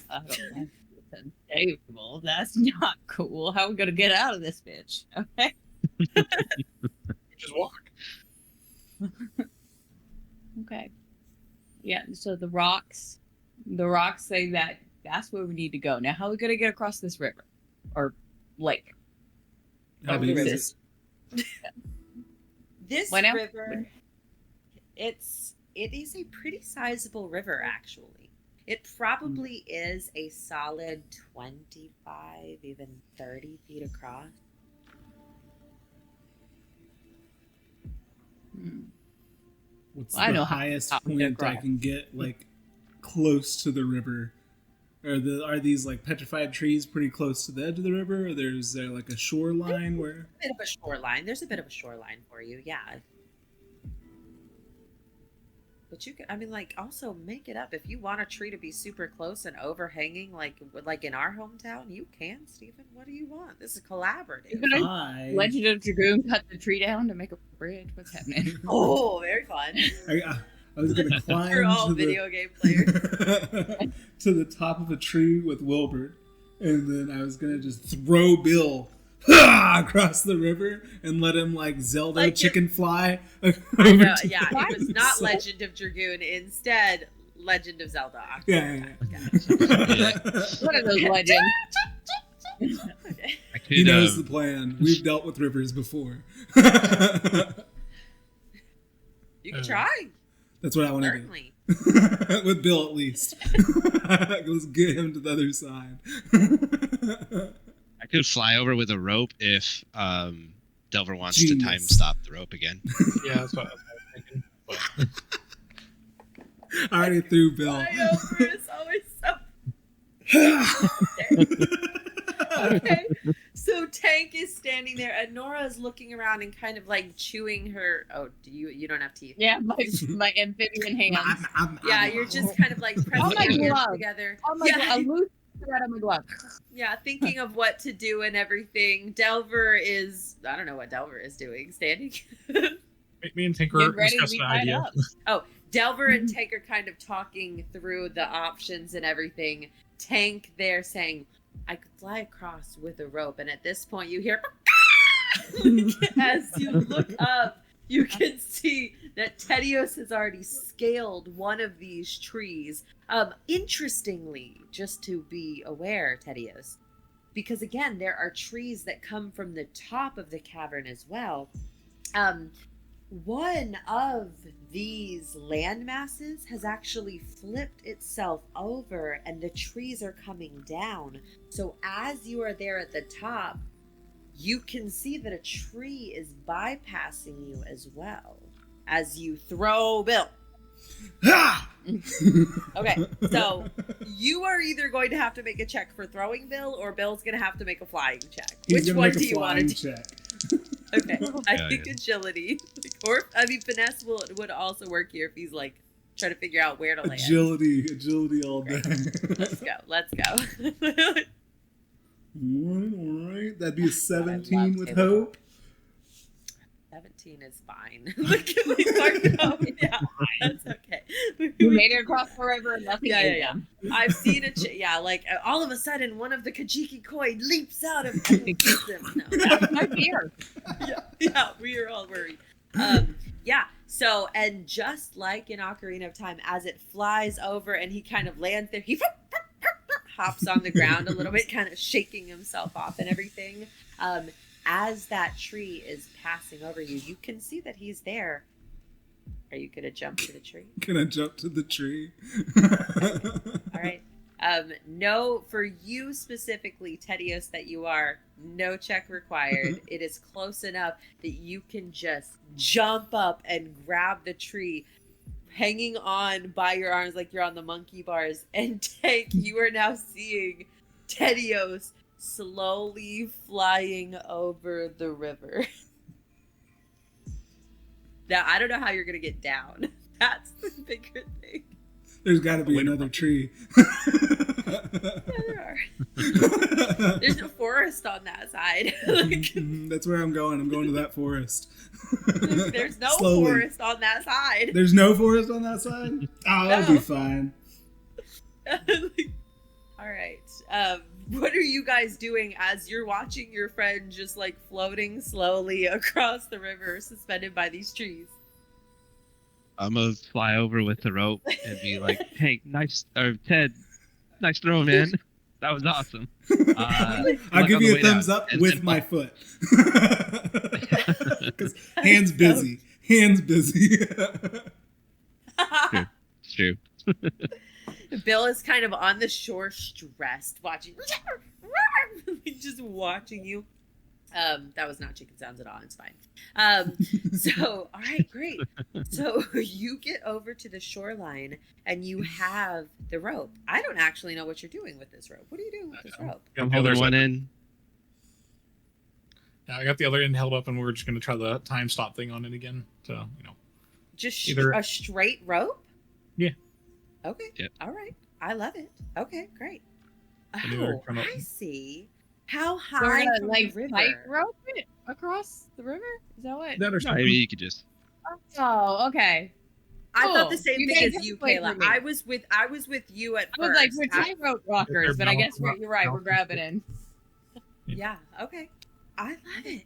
I don't like the table. That's not cool. How are we gonna get out of this bitch? Okay. Just walk. Okay. Yeah. So the rocks say that that's where we need to go. Now, how are we gonna get across this river or lake? How big is it? This Why now? river, it is a pretty sizable river, actually. It probably is a solid 25, even 30 feet across. What's I the know how highest to point get I across. can get, like, close to the river? Are these, like, petrified trees pretty close to the edge of the river? Or is there, like, a shoreline where... A bit of a shoreline. There's a bit of a shoreline for you, yeah. But you can, I mean, like, also make it up. If you want a tree to be super close and overhanging, like in our hometown, you can, Stephen. What do you want? This is collaborative. Legend of Dragoon cut the tree down to make a bridge. What's happening? Oh, very fun. I was going to climb For all to video game players. to the top of a tree with Wilbur, and then I was going to just throw Bill across the river and let him, like, Zelda Like chicken fly. Yeah, it was not Legend of Dragoon. Instead, Legend of Zelda. Yeah. What are those legends? Okay. He knows the plan. We've dealt with rivers before. You can try. That's what I want to Certainly. do. With Bill, at least. Let's get him to the other side. I could fly over with a rope if Delver wants to Genius. time stop the rope again. Yeah, that's what I was thinking. But I already threw Bill. Flyover is always so... Okay. So Tank is standing there, and Nora is looking around and kind of like chewing her. Oh, you don't have teeth? Yeah, my amphibian hands. Yeah, you're just kind of like pressing my your hands glove. together. Oh my god, a loose thread on my glove. Yeah, thinking of what to do and everything. Delver is, I don't know what Delver is doing, standing. Me and Tinker Get ready, discussed we an tied idea. up. Oh, Delver and Tank are kind of talking through the options and everything. Tank there saying, I could fly across with a rope. And at this point you hear, as you look up, you can see that Tedios has already scaled one of these trees. Interestingly, just to be aware, Tedios, because again, there are trees that come from the top of the cavern as well. One of these land masses has actually flipped itself over and the trees are coming down. So as you are there at the top, you can see that a tree is bypassing you as well as you throw Bill. Okay, so you are either going to have to make a check for throwing Bill, or Bill's going to have to make a flying check. He's Which gonna one make a do you want to do? flying check. Okay, I Yeah, think yeah. agility, or I mean finesse would also work here if he's like trying to figure out where to land. Agility all day. Let's go. All right. That'd be a 17 love with table hope. 17 is fine. Yeah, that's okay. We made it across the river and nothing is done. I've seen it. Like all of a sudden, one of the Kajiki Koi leaps out of No, That's my fear. yeah, we are all worried. Yeah. So, and just like in Ocarina of Time, as it flies over and he kind of lands there, he hops on the ground a little bit, kind of shaking himself off and everything. As that tree is passing over you, you can see that he's there. Are you gonna jump to the tree? Can I jump to the tree? All right. No, for you specifically, Tedios, that you are, no check required. It is close enough that you can just jump up and grab the tree, hanging on by your arms like you're on the monkey bars. And Tank, you are now seeing Tedios slowly flying over the river. Now, I don't know how you're going to get down. That's the bigger thing. There's got to be another tree. Yeah, there are. There's a forest on that side. That's where I'm going. I'm going to that forest. There's no Slowly. forest on that side. There's no forest on that side? Oh, that'll No. be fine. All right. What are you guys doing as you're watching your friend just like floating slowly across the river, suspended by these trees? I'm gonna fly over with the rope and be like, "Hey, Ted, nice throw, man. That was awesome." I'll give you a thumbs up with my foot. 'Cause hands busy. Hands busy. It's true. Bill is kind of on the shore, stressed, watching, just watching you. That was not chicken sounds at all. It's fine. So, all right, great. So you get over to the shoreline and you have the rope. I don't actually know what you're doing with this rope. What are you doing with this rope? I'm holding one in. Yeah, I got the other end held up, and we're just going to try the time stop thing on it again. So, you know. Just Either- a straight rope? Yeah. Okay. Yep. All right. I love it. Okay, great. And either Oh, kind of- I see. How So we're high gonna from like the river? tightrope it across the river? Is that what? That or I something. mean, you could just. Oh, okay. I thought the Cool. same You thing guys as you, have played Kayla. with me. I was with you at I was first. like, we're tightrope walkers, but I guess you're right. We're grabbing in. Yeah. Okay. I love it.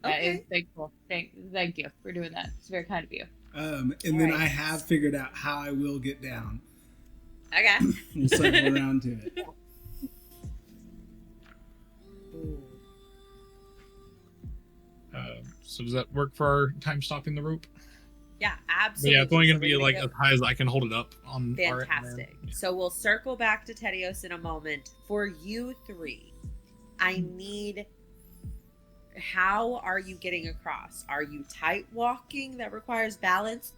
That is Okay. thankful. Thank you for doing that. It's very kind of you. And then Right. I have figured out how I will get down. Okay. We'll circle around to it. Ooh. So does that work for our time stopping the rope? Yeah, But absolutely. yeah, it's only going So to be we're like go- as high as I can hold it up on our end. Fantastic. Yeah. So we'll circle back to Tedios in a moment. For you three, I need. How are you getting across? Are you tight walking that requires balance?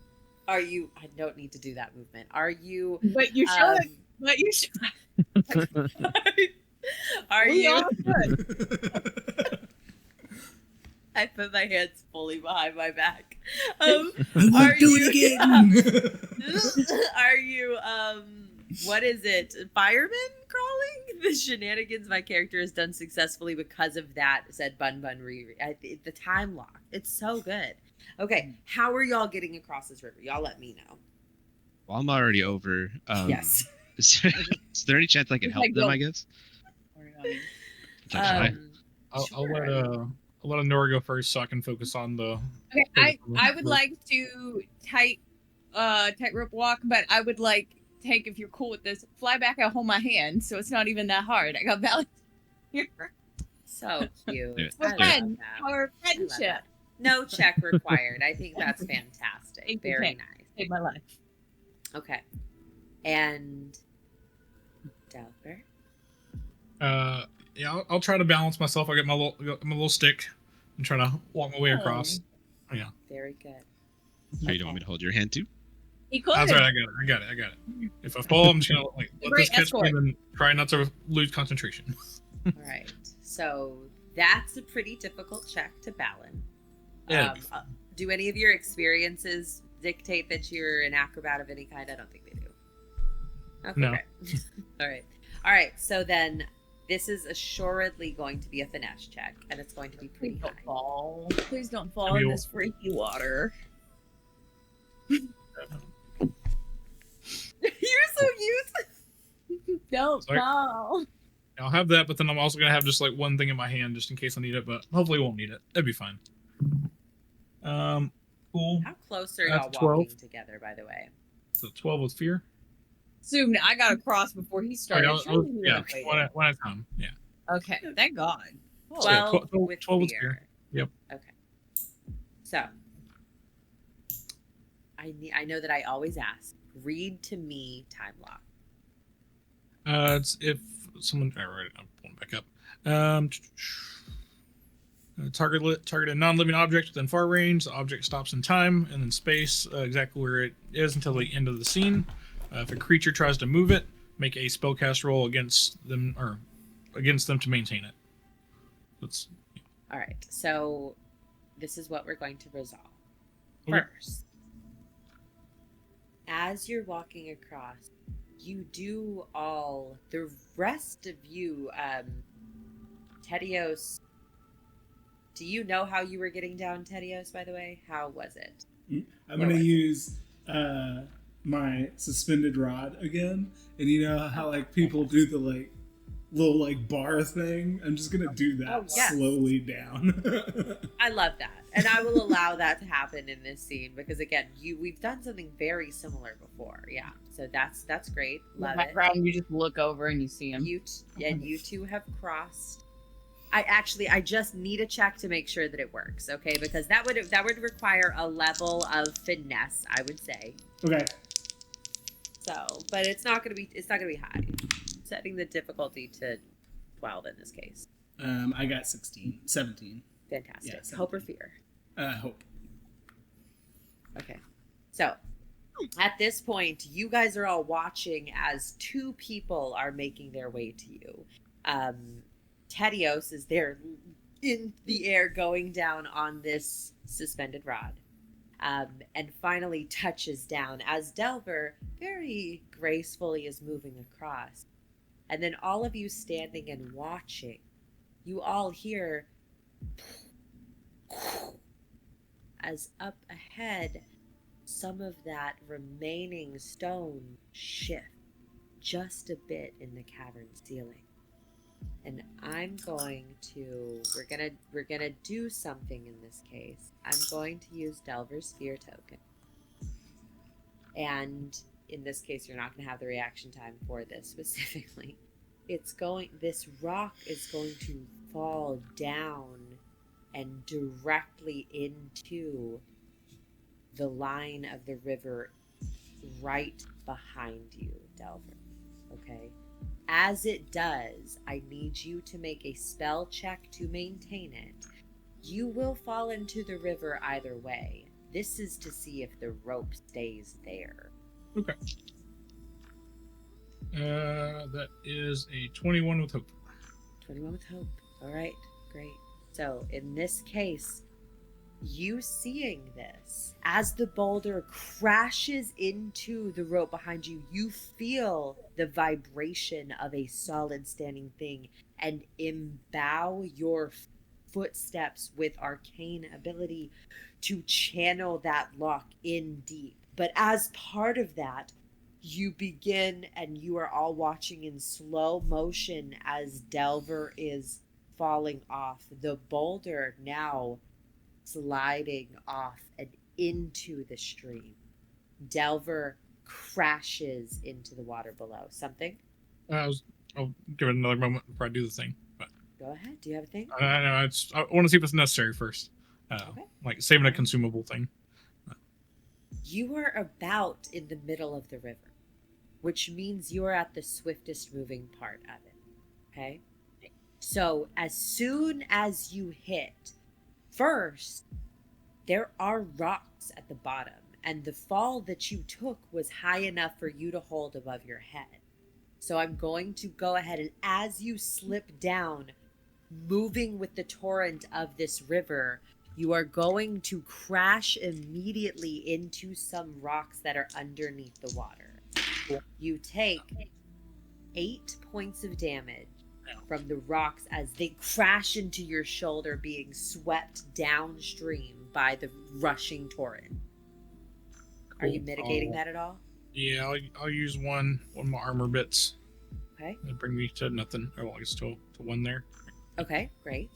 Are you? I don't need to do that movement. Are you? But you should. um, But you should. Are We you? are good. I put my hands fully behind my back. I Are won't do you? it again. Are you? What is it? Fireman crawling? The shenanigans my character has done successfully because of that. Said Bun Bun Riri. The time lock. It's so good. Okay, how are y'all getting across this river? Y'all let me know. Well, I'm already over. Yes. Is there any chance I can help them? I guess. I'll let Nora go first so I can focus on the. Okay, I would like to tightrope walk, but I would like take, if you're cool with this, fly back and hold my hand, so it's not even that hard. I got balance here. So cute. Yeah. I love Friend, that. our I love friendship. that. No check required. I think that's fantastic. Thank you, Very Kate. nice. Saved my life. Okay. And Delver. Yeah, I'll try to balance myself. I get my little stick and try to walk my way across. Yeah, Very good. So you don't want me to hold your hand too? He could. that's right. I got it. If I fall, I'm just gonna let Great this catch escort. me and then try not to lose concentration. All right. So that's a pretty difficult check to balance. Yeah. Do any of your experiences dictate that you're an acrobat of any kind? I don't think they do. Okay. No. Great. All right. So then this is assuredly going to be a finesse check, and it's going to be pretty Please high. don't fall. Please don't fall in this freaky water. You're so cute. Don't Sorry. fall. I'll have that, but then I'm also gonna have just like one thing in my hand just in case I need it. But hopefully, won't need it. That'd be fine. Cool. How close are That's y'all 12. walking together, by the way? So 12 with fear. Soon, I got across before he started. Surely he Yeah, would've waited. one at a time. Yeah. Okay, thank God. 12 with 12 with fear. fear. Yep. Okay. So I know that I always ask. Read to me time lock. It's if someone. All right, I'm pulling back up. Target a non-living object within far range. The object stops in time and in space, exactly where it is until the end of the scene. If a creature tries to move it, make a spellcast roll against them to maintain it. That's All right. So this is what we're going to resolve. Okay. First, as you're walking across, you do all, the rest of you, Tedios, do you know how you were getting down, Tedios, by the way? How was it? I'm going to use my suspended rod again. And you know how like people do the like little like bar thing? I'm just going to do that slowly down. I love that. And I will allow that to happen in this scene because again, we've done something very similar before. Yeah. So that's great. Love In the background, you just look over and you see him. You two have crossed. I just need a check to make sure that it works, okay? Because that would require a level of finesse, I would say. Okay. So, but it's not gonna be high. I'm setting the difficulty to 12 in this case. I got 17. Fantastic. Yeah, 17. Hope or fear? Hope. Okay. So, at this point, you guys are all watching as two people are making their way to you. Tedios is there in the air going down on this suspended rod. And finally touches down as Delver very gracefully is moving across. And then all of you standing and watching, you all hear as up ahead, some of that remaining stone shift just a bit in the cavern ceiling. And I'm going to, we're gonna do something in this case. I'm going to use Delver's Fear token. And in this case, you're not gonna have the reaction time for this specifically. This rock is going to fall down and directly into the line of the river right behind you, Delver. Okay? As it does, I need you to make a spell check to maintain it. You will fall into the river either way. This is to see if the rope stays there. okay. That is a 21 with hope. 21 with hope. All right, great. So in this case, you seeing this, as the boulder crashes into the rope behind you, you feel the vibration of a solid standing thing and imbow your footsteps with arcane ability to channel that lock in deep. But as part of that, you begin, and you are all watching in slow motion as Delver is falling off. The boulder now sliding off and into the stream. Delver crashes into the water below. Something? I'll give it another moment before I do the thing. But Go ahead. Do you have a thing? I want to see if it's necessary first. Okay. Like saving a consumable thing. You are about in the middle of the river, which means you are at the swiftest moving part of it. Okay? So as soon as you hit, first, there are rocks at the bottom, and the fall that you took was high enough for you to hold above your head. So I'm going to go ahead, and as you slip down, moving with the torrent of this river, you are going to crash immediately into some rocks that are underneath the water. You take 8 points of damage from the rocks as they crash into your shoulder, being swept downstream by the rushing torrent. Are you mitigating that at all? Yeah, I'll use one of my armor bits. Okay. It'll bring me to nothing. Or I guess to 1 there. Okay, great.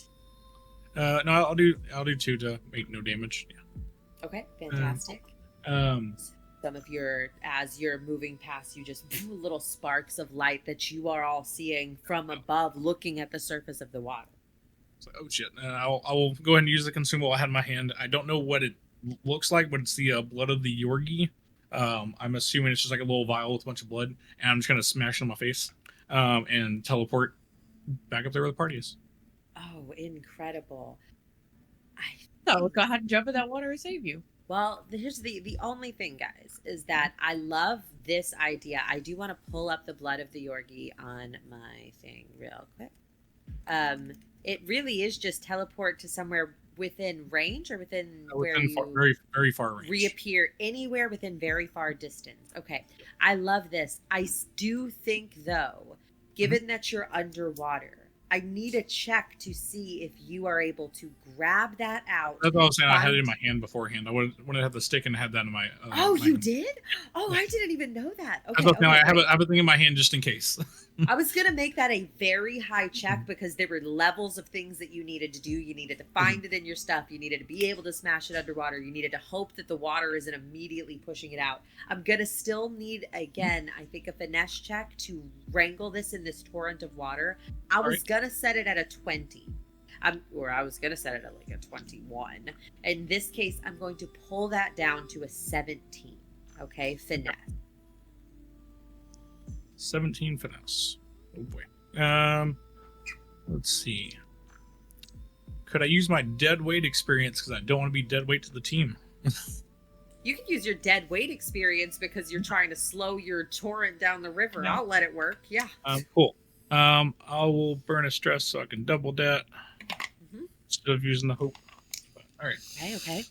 No, I'll do 2 to make no damage. Yeah. Okay, fantastic. Some of as you're moving past, you just little sparks of light that you are all seeing from above, looking at the surface of the water. It's like, oh shit! I will go ahead and use the consumable I had in my hand. I don't know what it looks like, but it's the blood of the Yorgi. I'm assuming it's just like a little vial with a bunch of blood, and I'm just gonna smash it on my face and teleport back up there where the party is. Oh, incredible! Oh, go ahead and jump in that water and save you. Well, here's the only thing, guys, is that I love this idea. I do want to pull up the blood of the Yorgi on my thing real quick. It really is just teleport to somewhere within range, or within where you very, very far range. Reappear anywhere within very far distance. Okay, I love this. I do think, though, given that you're underwater, I need a check to see if you are able to grab that out. That's what I was saying. I had it in my hand beforehand. I wanted to have the stick and had that in my. Oh, my you hand. did? Oh, I didn't even know that. Okay, I have a thing in my hand just in case. I was going to make that a very high check because there were levels of things that you needed to do. You needed to find it in your stuff. You needed to be able to smash it underwater. You needed to hope that the water isn't immediately pushing it out. I'm going to still need, again, I think a finesse check to wrangle this in this torrent of water. I was going to set it at a 20. Or I was going to set it at like a 21. In this case, I'm going to pull that down to a 17. Okay, finesse. 17 finesse. Oh boy. Let's see. Could I use my dead weight experience because I don't want to be dead weight to the team? You can use your dead weight experience because you're trying to slow your torrent down the river. Yeah. I'll let it work. Yeah. Cool. I will burn a stress so I can double that instead of using the hope. But, all right. Okay.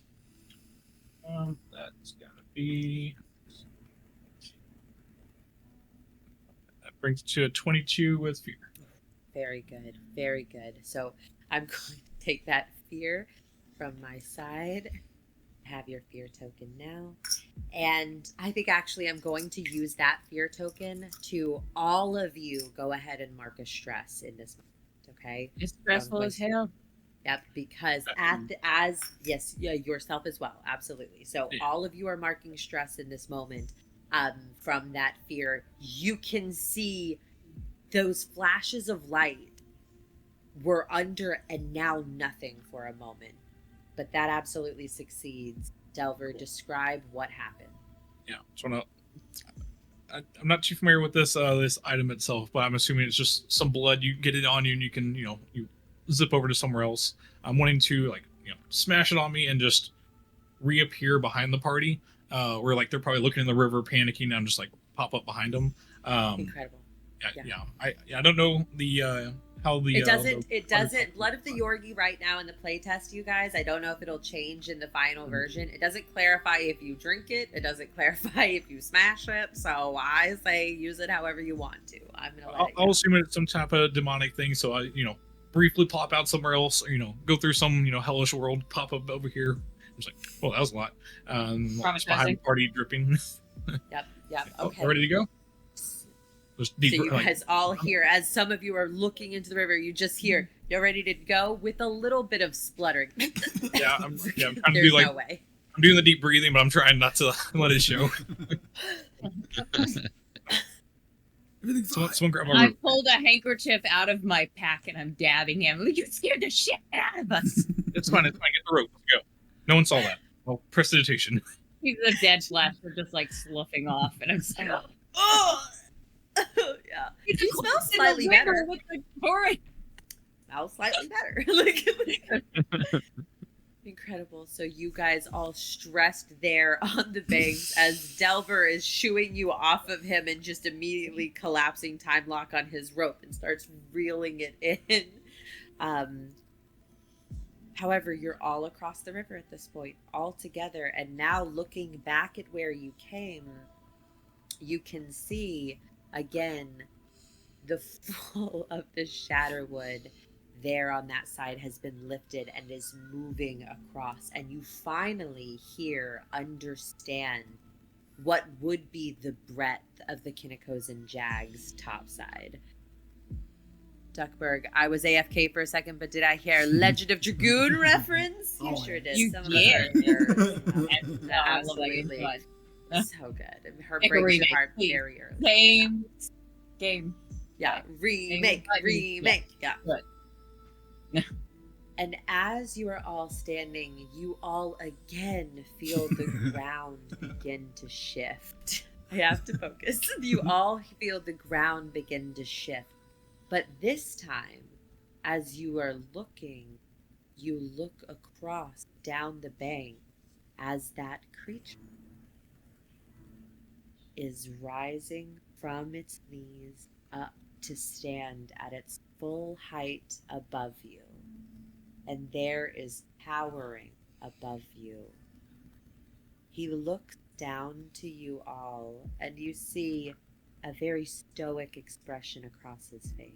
That's gotta be. Brings it to a 22 with fear. Very good. Very good. So I'm going to take that fear from my side. Have your fear token now. And I think actually I'm going to use that fear token to all of you go ahead and mark a stress in this moment. Okay? It's stressful as hell. Yep, because yourself as well. Absolutely. So all of you are marking stress in this moment. From that fear, you can see those flashes of light were under and now nothing for a moment. But that absolutely succeeds. Delver, describe what happened. Yeah, I'm not too familiar with this item itself, but I'm assuming it's just some blood. You get it on you, and you can you zip over to somewhere else. I'm wanting to smash it on me and just reappear behind the party. Where they're probably looking in the river, panicking, and I'm just pop up behind them. Incredible. Yeah. I don't know the how the It doesn't. the It doesn't. Blood of the Yorgi right now in the playtest, you guys. I don't know if it'll change in the final version. It doesn't clarify if you drink it. It doesn't clarify if you smash it. So I say use it however you want to. I'm gonna let it go. I'll assume it's some type of demonic thing. So I, briefly pop out somewhere else. Go through some, hellish world, pop up over here. It's like, well, that was a lot. Just behind the party dripping. Yep. Oh, Okay. ready to go? Just So deep, you guys all hear, as some of you are looking into the river, you just hear, you're ready to go with a little bit of spluttering. Yeah, I'm trying to There's do like, no way. I'm doing the deep breathing, but I'm trying not to let it show. Everything's fine. Someone grab my I rope. pulled a handkerchief out of my pack and I'm dabbing him. You scared the shit out of us. It's fine. Get the rope. Let's go. No one saw that. Well, prestidigitation. He's a dead blaster just like sloughing off. And I'm just like, Oh! Yeah. He smells slightly better. Smells slightly better. Incredible. So you guys all stressed there on the banks as Delver is shooing you off of him and just immediately collapsing time lock on his rope and starts reeling it in. However, you're all across the river at this point, all together, and now looking back at where you came, you can see again the fall of the Shatterwood there on that side has been lifted and is moving across, and you finally understand what would be the breadth of the Kinekozan Jags topside. Duckburg, I was AFK for a second, but did I hear Legend of Dragoon reference? You sure did. You Some did. of us are Absolutely. so good. Her Make a breaks your remake, heart please. very early. Game. Yeah, remake. Yeah. Good. And as you are all standing, you all again feel the ground begin to shift. I have to focus. You all feel the ground begin to shift. But this time, as you are looking, you look across down the bank as that creature is rising from its knees up to stand at its full height above you. And there is towering above you. He looks down to you all, and you see a very stoic expression across his face.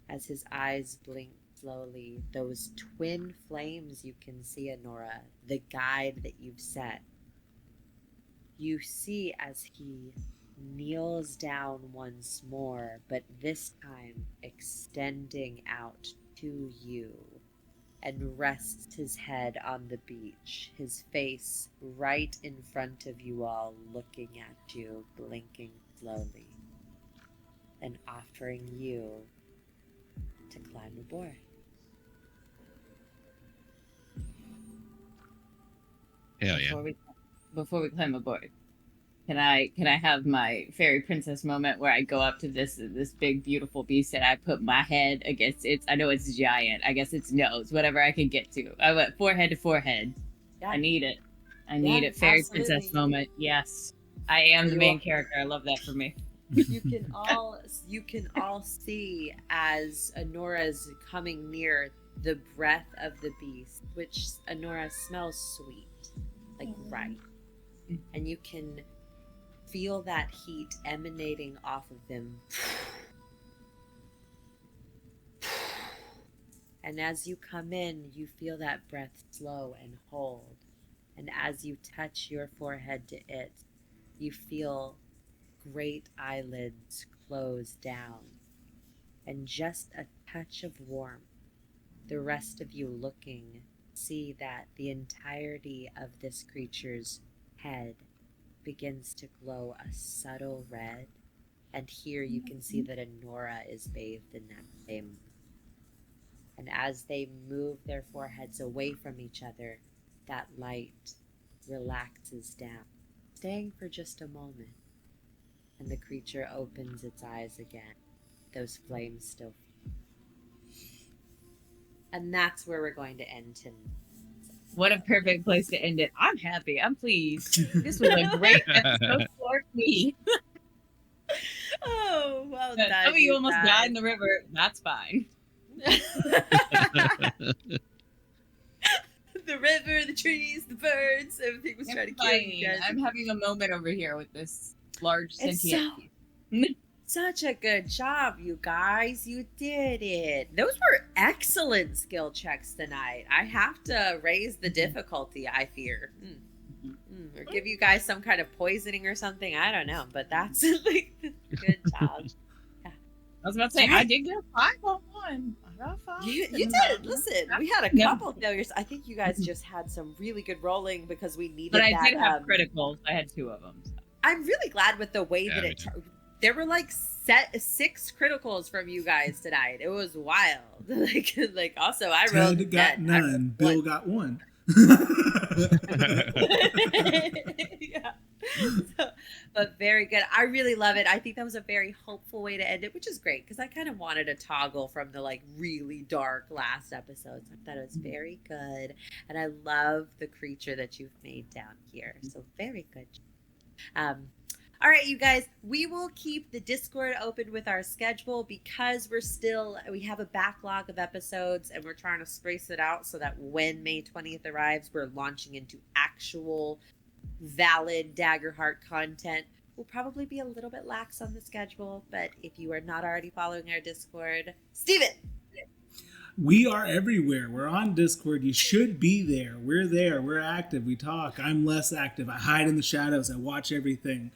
As his eyes blink slowly, those twin flames you can see, Anora, the guide that you've set, you see as he kneels down once more, but this time extending out to you, and rests his head on the beach, his face right in front of you all, looking at you, blinking slowly, and offering you to climb aboard. Hell yeah. Before we climb aboard, can I have my fairy princess moment where I go up to this big beautiful beast and I put my head against its, I know it's giant, I guess its nose, whatever I can get to. I went forehead to forehead. Yeah. I need it. Fairy absolutely. princess moment. Yes. I am the main character. I love that for me. You can all see as Anora's coming near the breath of the beast, which Anora smells sweet, like right. And you can feel that heat emanating off of them. And as you come in, you feel that breath slow and hold. And as you touch your forehead to it, you feel great eyelids close down. And just a touch of warmth. The rest of you looking see that the entirety of this creature's head begins to glow a subtle red, and here you can see that Anora is bathed in that same. And as they move their foreheads away from each other, that light relaxes down, staying for just a moment, and the creature opens its eyes again, those flames still. And that's where we're going to end tonight. What a perfect place to end it. I'm happy. I'm pleased. This was a great episode for me. Oh, Well Some done. of you almost died in the river. That's fine. The river, the trees, the birds, everything was trying to kill you guys. I'm having a moment over here with this large sentient. Such a good job, you guys. You did it. Those were excellent skill checks tonight. I have to raise the difficulty, I fear. Or give you guys some kind of poisoning or something. I don't know, but that's like good job. I was about to say, I did get a 5 on one. I got a 5. You did. Listen, we had a couple failures. I think you guys just had some really good rolling because we needed But I that, did have criticals. I had 2 of them. So. I'm really glad with the way that it... There were like 6 criticals from you guys tonight. It was wild. like also I rolled Ted got 9. Bill got 1. Yeah. But very good. I really love it. I think that was a very hopeful way to end it, which is great because I kind of wanted a toggle from the like really dark last episodes. I thought it was very good, and I love the creature that you've made down here. So very good. All right, you guys, we will keep the Discord open with our schedule because we have a backlog of episodes and we're trying to space it out so that when May 20th arrives, we're launching into actual valid Daggerheart content. We'll probably be a little bit lax on the schedule, but if you are not already following our Discord, Steven! We are everywhere. We're on Discord. You should be there. We're there. We're active. We talk. I'm less active. I hide in the shadows. I watch everything.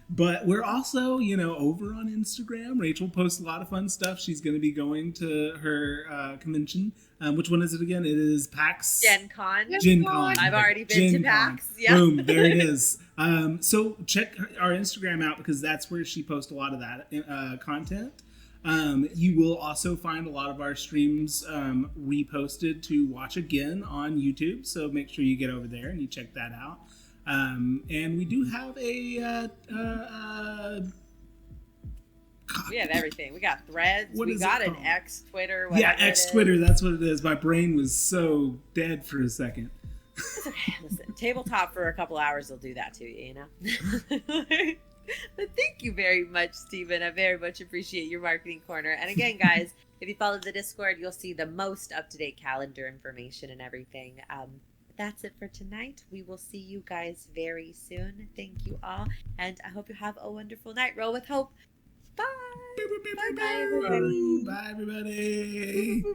But we're also, over on Instagram. Rachel posts a lot of fun stuff. She's going to be going to her convention. Which one is it again? It is PAX. Gen Con. I've already been to PAX. Yeah. Boom. There it is. So check our Instagram out because that's where she posts a lot of that content. You will also find a lot of our streams reposted to watch again on YouTube, so make sure you get over there and you check that out. And we do have we have everything. We got threads. We got an X Twitter. Yeah, X Twitter. That's what it is. My brain was so dead for a second. It's okay. Listen, tabletop for a couple hours will do that to you, But thank you very much, Stephen. I very much appreciate your marketing corner. And again, guys, if you follow the Discord, you'll see the most up-to-date calendar information and everything. That's it for tonight. We will see you guys very soon. Thank you all. And I hope you have a wonderful night. Roll with hope. Bye. Bye, everybody. Bye, everybody.